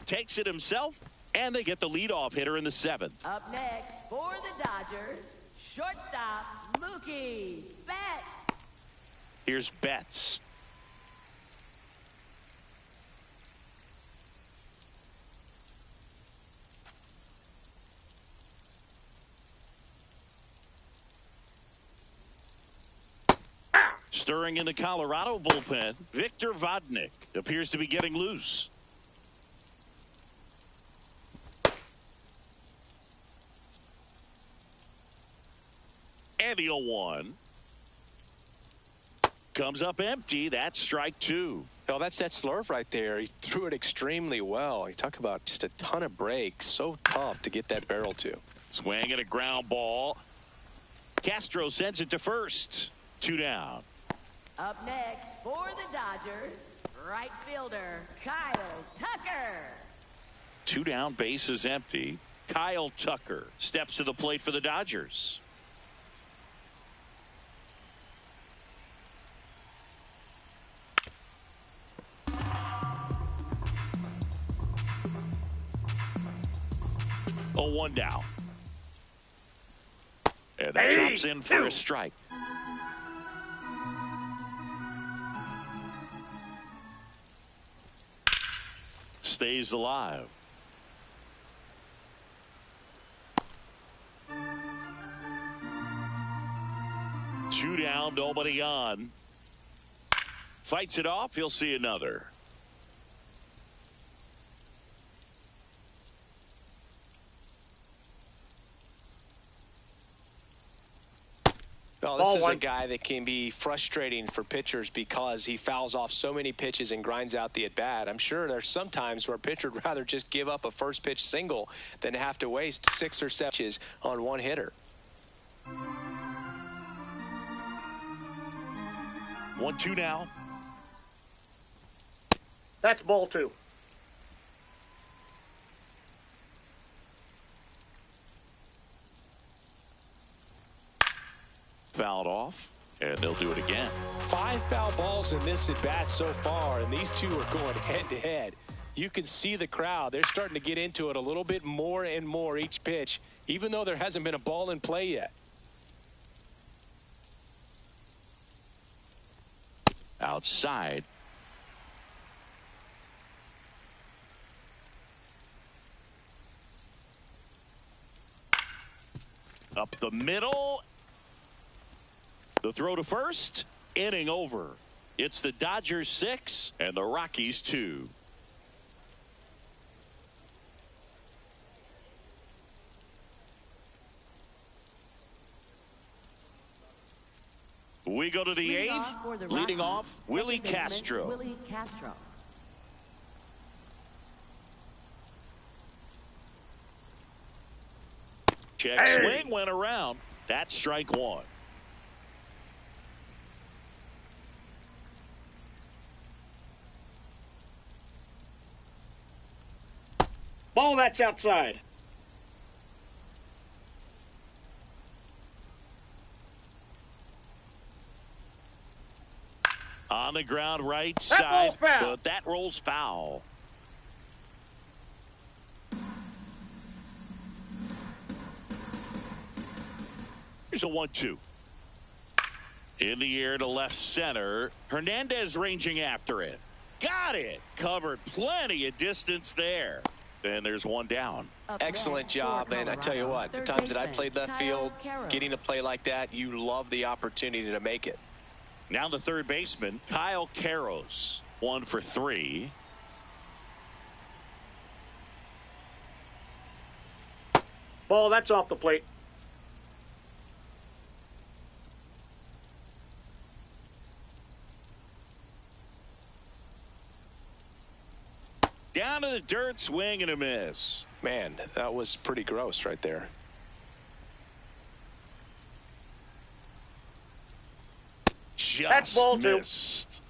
Takes it himself, and they get the leadoff hitter in the 7th. Up next for the Dodgers, shortstop, Mookie Betts. Here's Betts. Stirring in the Colorado bullpen, Victor Vodnik appears to be getting loose. And the 0-1. Comes up empty. That's strike 2. Oh, that's that slurve right there. He threw it extremely well. You talk about just a ton of breaks. So tough to get that barrel to. Swing and a ground ball. Castro sends it to first. 2 down. Up next for the Dodgers, right fielder, Kyle Tucker. 2 down, base is empty. Kyle Tucker steps to the plate for the Dodgers. Oh, 1 down. And that drops in for a strike. Stays alive. Two down, nobody on. Fights it off. He'll see another. Well, this is a guy that can be frustrating for pitchers because he fouls off so many pitches and grinds out the at-bat. I'm sure there's some times where a pitcher would rather just give up a first pitch single than have to waste 6 or 7 pitches on one hitter. 1-2 now. That's ball 2. Fouled off. And they'll do it again. 5 foul balls in this at-bat so far, and these two are going head-to-head. You can see the crowd. They're starting to get into it a little bit more and more each pitch, even though there hasn't been a ball in play yet. Outside. Up the middle. The throw to first. Inning over. It's the Dodgers 6 and the Rockies 2. We go to the 8th. Leading off, Willie Castro. Willie Castro. Check swing went around. That's strike 1. Ball, that's outside. On the ground right That side, rolls foul. but that rolls foul. Here's a 1-2. In the air to left center. Hernandez ranging after it. Got it. Covered plenty of distance there. And there's one down. Excellent job, and I tell you what, the times that I played left field, getting a play like that, you love the opportunity to make it. Now the third baseman, Kyle Karros, 1 for 3. Ball, that's off the plate. Down to the dirt, swing and a miss. Man, that was pretty gross right there. That's Just ball 2. missed.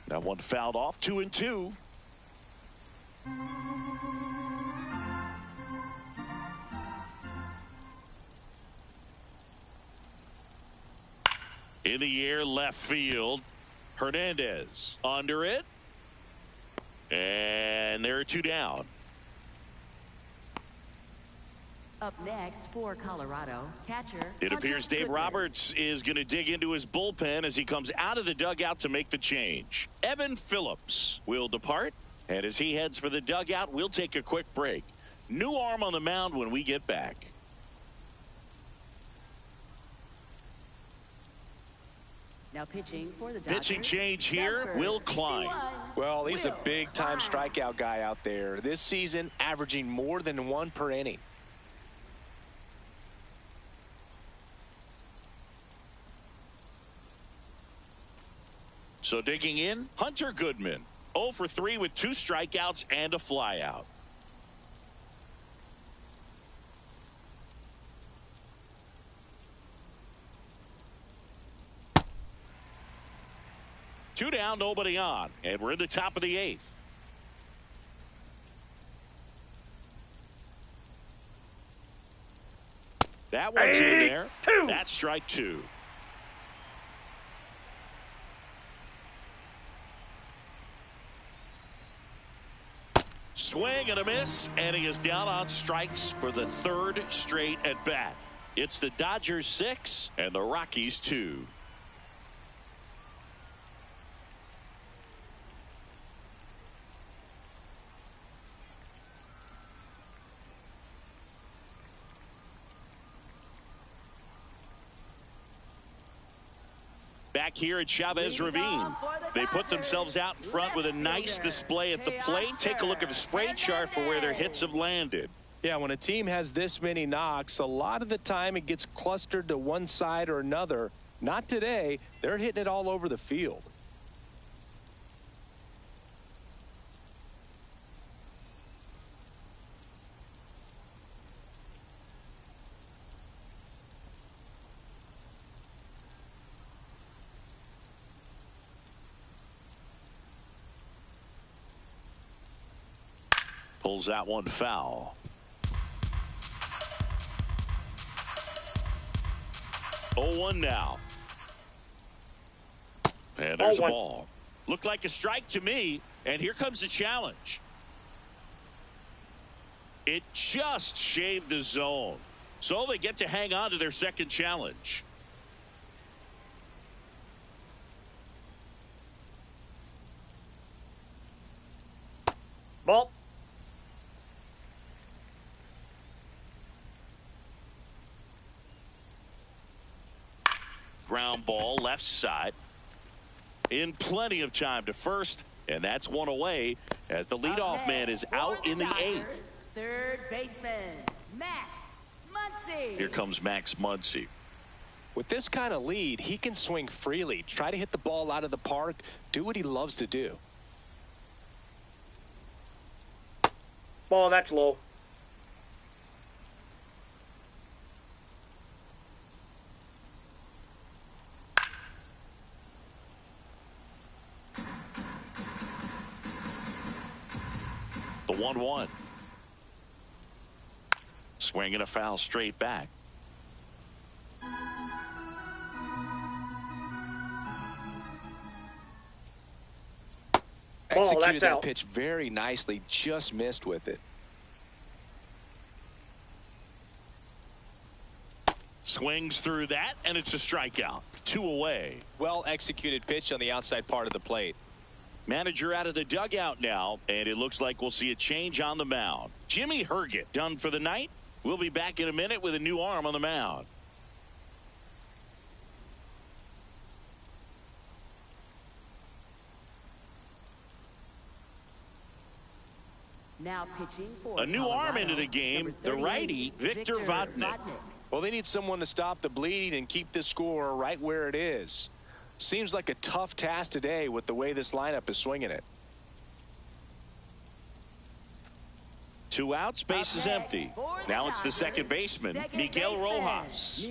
That one fouled off. 2-2. In the air, left field. Hernandez under it. And there are 2 down. Up next for Colorado, catcher. It appears Dave Roberts is going to dig into his bullpen as he comes out of the dugout to make the change. Evan Phillips will depart. And as he heads for the dugout, we'll take a quick break. New arm on the mound when we get back. Now pitching for the Dodgers. Pitching change here, Will Klein. Well, he's a big-time strikeout guy out there. This season, averaging more than 1 per inning. So digging in, Hunter Goodman. 0 for 3 with 2 strikeouts and a flyout. Two down, nobody on, and we're in the top of the 8th. That one's in there. 2. That's strike 2. Swing and a miss, and he is down on strikes for the 3rd straight at bat. It's the Dodgers 6 and the Rockies 2. Back here at Chavez Ravine, they put themselves out in front with a nice display at the plate. Take a look at the spray chart for where their hits have landed. Yeah, when a team has this many knocks, a lot of the time it gets clustered to one side or another. Not today. They're hitting it all over the field. Pulls that one foul. 0-1 now. And there's a ball. Looked like a strike to me. And here comes the challenge. It just shaved the zone. So they get to hang on to their second challenge. Ball. Ground ball left side. In plenty of time to first. And that's one away as the leadoff man is out in the 8th. Third baseman, Max Muncy. Here comes Max Muncy. With this kind of lead, he can swing freely, try to hit the ball out of the park, do what he loves to do. Ball, that's low. The 1-1. Swinging a foul straight back. Executed that pitch very nicely, just missed with it. Swings through that, and it's a strikeout. 2 away. Well executed pitch on the outside part of the plate. Manager out of the dugout now, and it looks like we'll see a change on the mound. Jimmy Herget done for the night. We'll be back in a minute with a new arm on the mound. Now pitching for a new Colorado, arm into the game, the righty, Victor Vodnik. Well, they need someone to stop the bleeding and keep the score right where it is. Seems like a tough task today with the way this lineup is swinging it. 2 outs, base is empty. Now it's the second baseman, Miguel Rojas.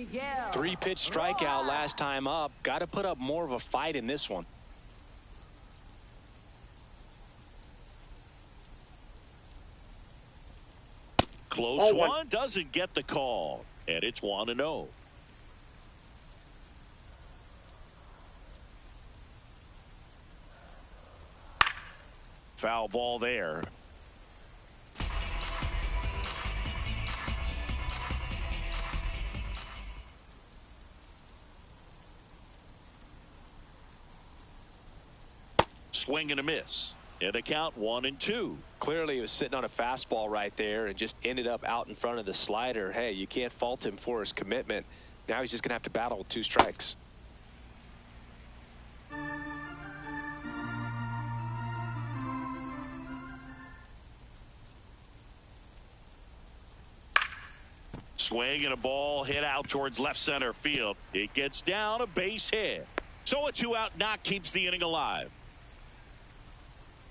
3-pitch strikeout last time up. Got to put up more of a fight in this one. Close one, doesn't get the call. And it's 1-0. Foul ball there. Swing and a miss. And the count 1-2. Clearly he was sitting on a fastball right there and just ended up out in front of the slider. Hey, you can't fault him for his commitment. Now he's just going to have to battle with 2 strikes. Swing and a ball hit out towards left center field. It gets down, a base hit. So a 2-out knock keeps the inning alive.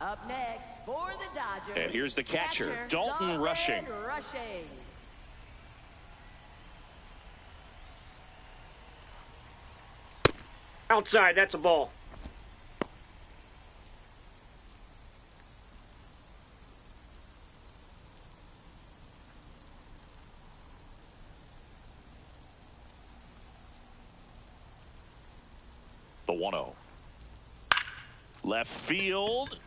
Up next for the Dodgers. And here's the catcher, Dalton Rushing. Outside, that's a ball. The 1-0. Left field.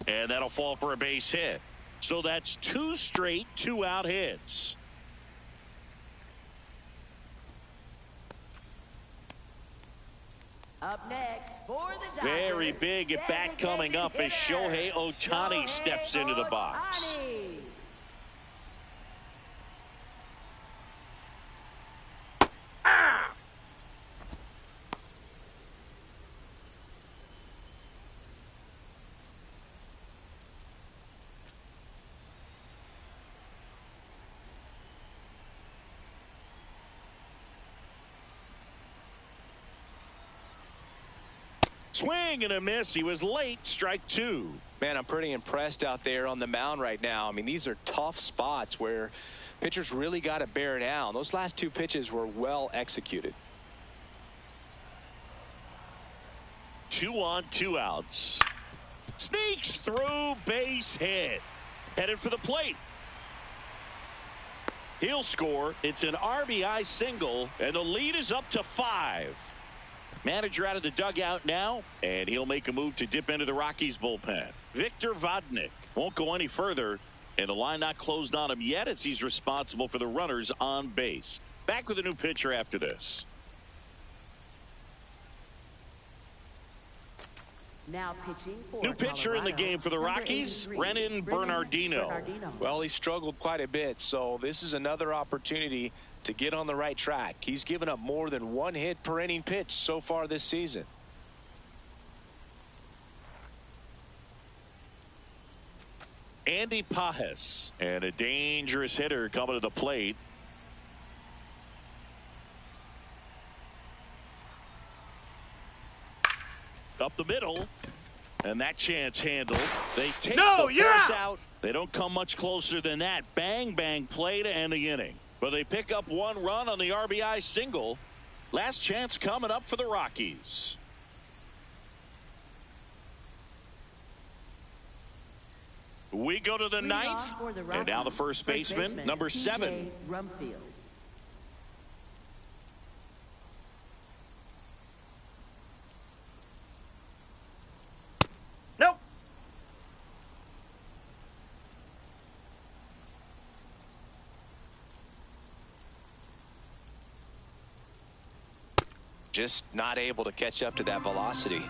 And that'll fall for a base hit. So that's 2 straight 2-out hits. Up next for the Dodgers. Very big at bat coming up as Shohei Ohtani steps into the box. Swing and a miss. He was late. Strike 2. Man, I'm pretty impressed out there on the mound right now. I mean, these are tough spots where pitchers really got to bear down. Those last 2 pitches were well executed. 2 on, 2 outs. Sneaks through, base hit. headed for the plate. He'll score. It's an RBI single, and the lead is up to 5. Manager out of the dugout now, and he'll make a move to dip into the Rockies bullpen. Victor Vodnik won't go any further, and the line not closed on him yet as he's responsible for the runners on base. Back with a new pitcher after this. Now pitching for New pitcher in the Colorado, game for the Rockies, Brennan Bernardino. Well, he struggled quite a bit, so this is another opportunity to get on the right track. He's given up more than 1 hit per inning pitch so far this season. Andy Pajes, and a dangerous hitter coming to the plate. Up the middle, and that chance handled. They take the force out. They don't come much closer than that. Bang, bang play to end the inning. But they pick up 1 run on the RBI single. Last chance coming up for the Rockies. We go to the 9th, and now the first baseman, number 7. Rumfield. Nope. Just not able to catch up to that velocity.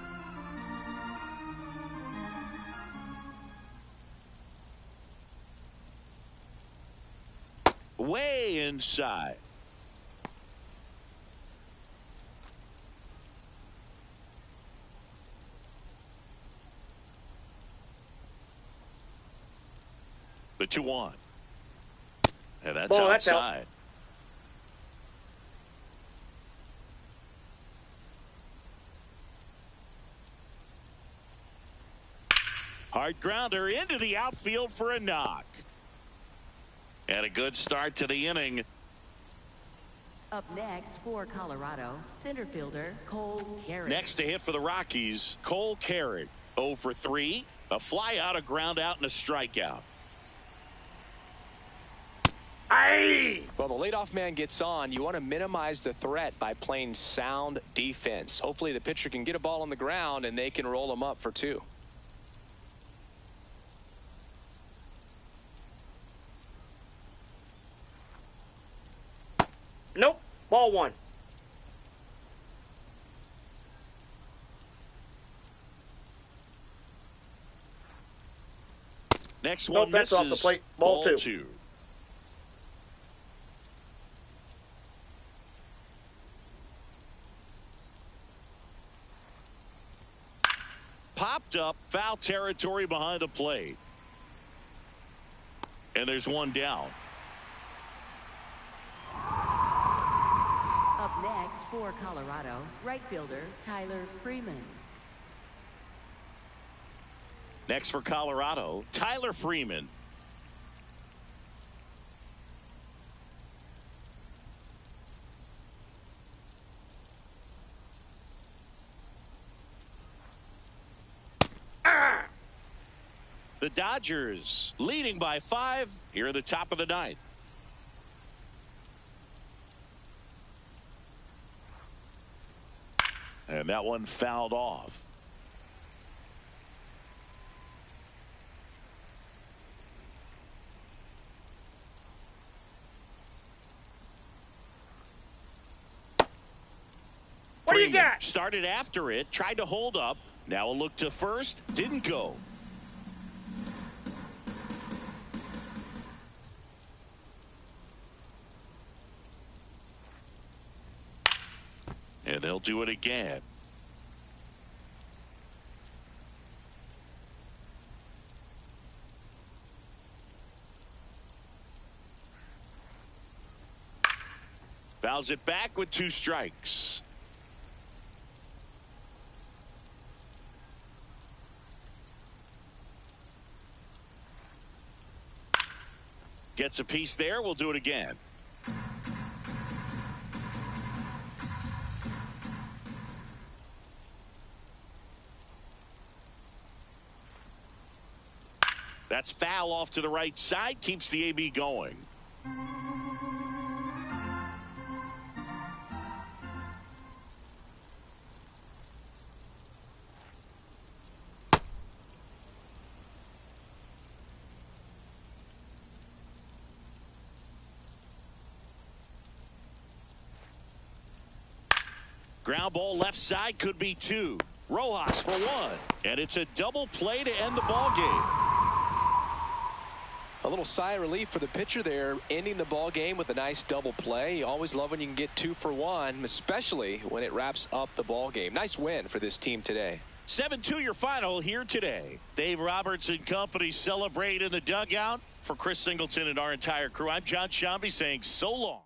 Way inside. The 2-1. And that's Ball, that's outside. Hard grounder into the outfield for a knock. And a good start to the inning. Up next for Colorado, center fielder Cole Carrick. Next to hit for the Rockies, Cole Carrick. 0 for 3. A fly out, a ground out, and a strikeout. Aye! Well, the leadoff man gets on. You want to minimize the threat by playing sound defense. Hopefully the pitcher can get a ball on the ground and they can roll him up for 2. Nope. Ball 1. Next Nope, one that's misses. off the plate. Ball 2. Popped up, foul territory behind the plate. And there's 1 down. Up next for Colorado, right fielder Tyler Freeman. Next for Colorado, Tyler Freeman. The Dodgers leading by 5 here at the top of the 9th. And that one fouled off. What do you Freeman got? started after it, tried to hold up. Now a look to first, didn't go. And they'll do it again. Fouls it back with 2 strikes. Gets a piece there. We'll do it again. That's foul off to the right side. Keeps the AB going. Ground ball left side, could be 2. Rojas for 1. And it's a double play to end the ball game. A little sigh of relief for the pitcher there, ending the ball game with a nice double play. You always love when you can get 2 for 1, especially when it wraps up the ball game. Nice win for this team today. 7-2 your final here today. Dave Roberts and company celebrate in the dugout. For Chris Singleton and our entire crew, I'm John Shambi saying so long.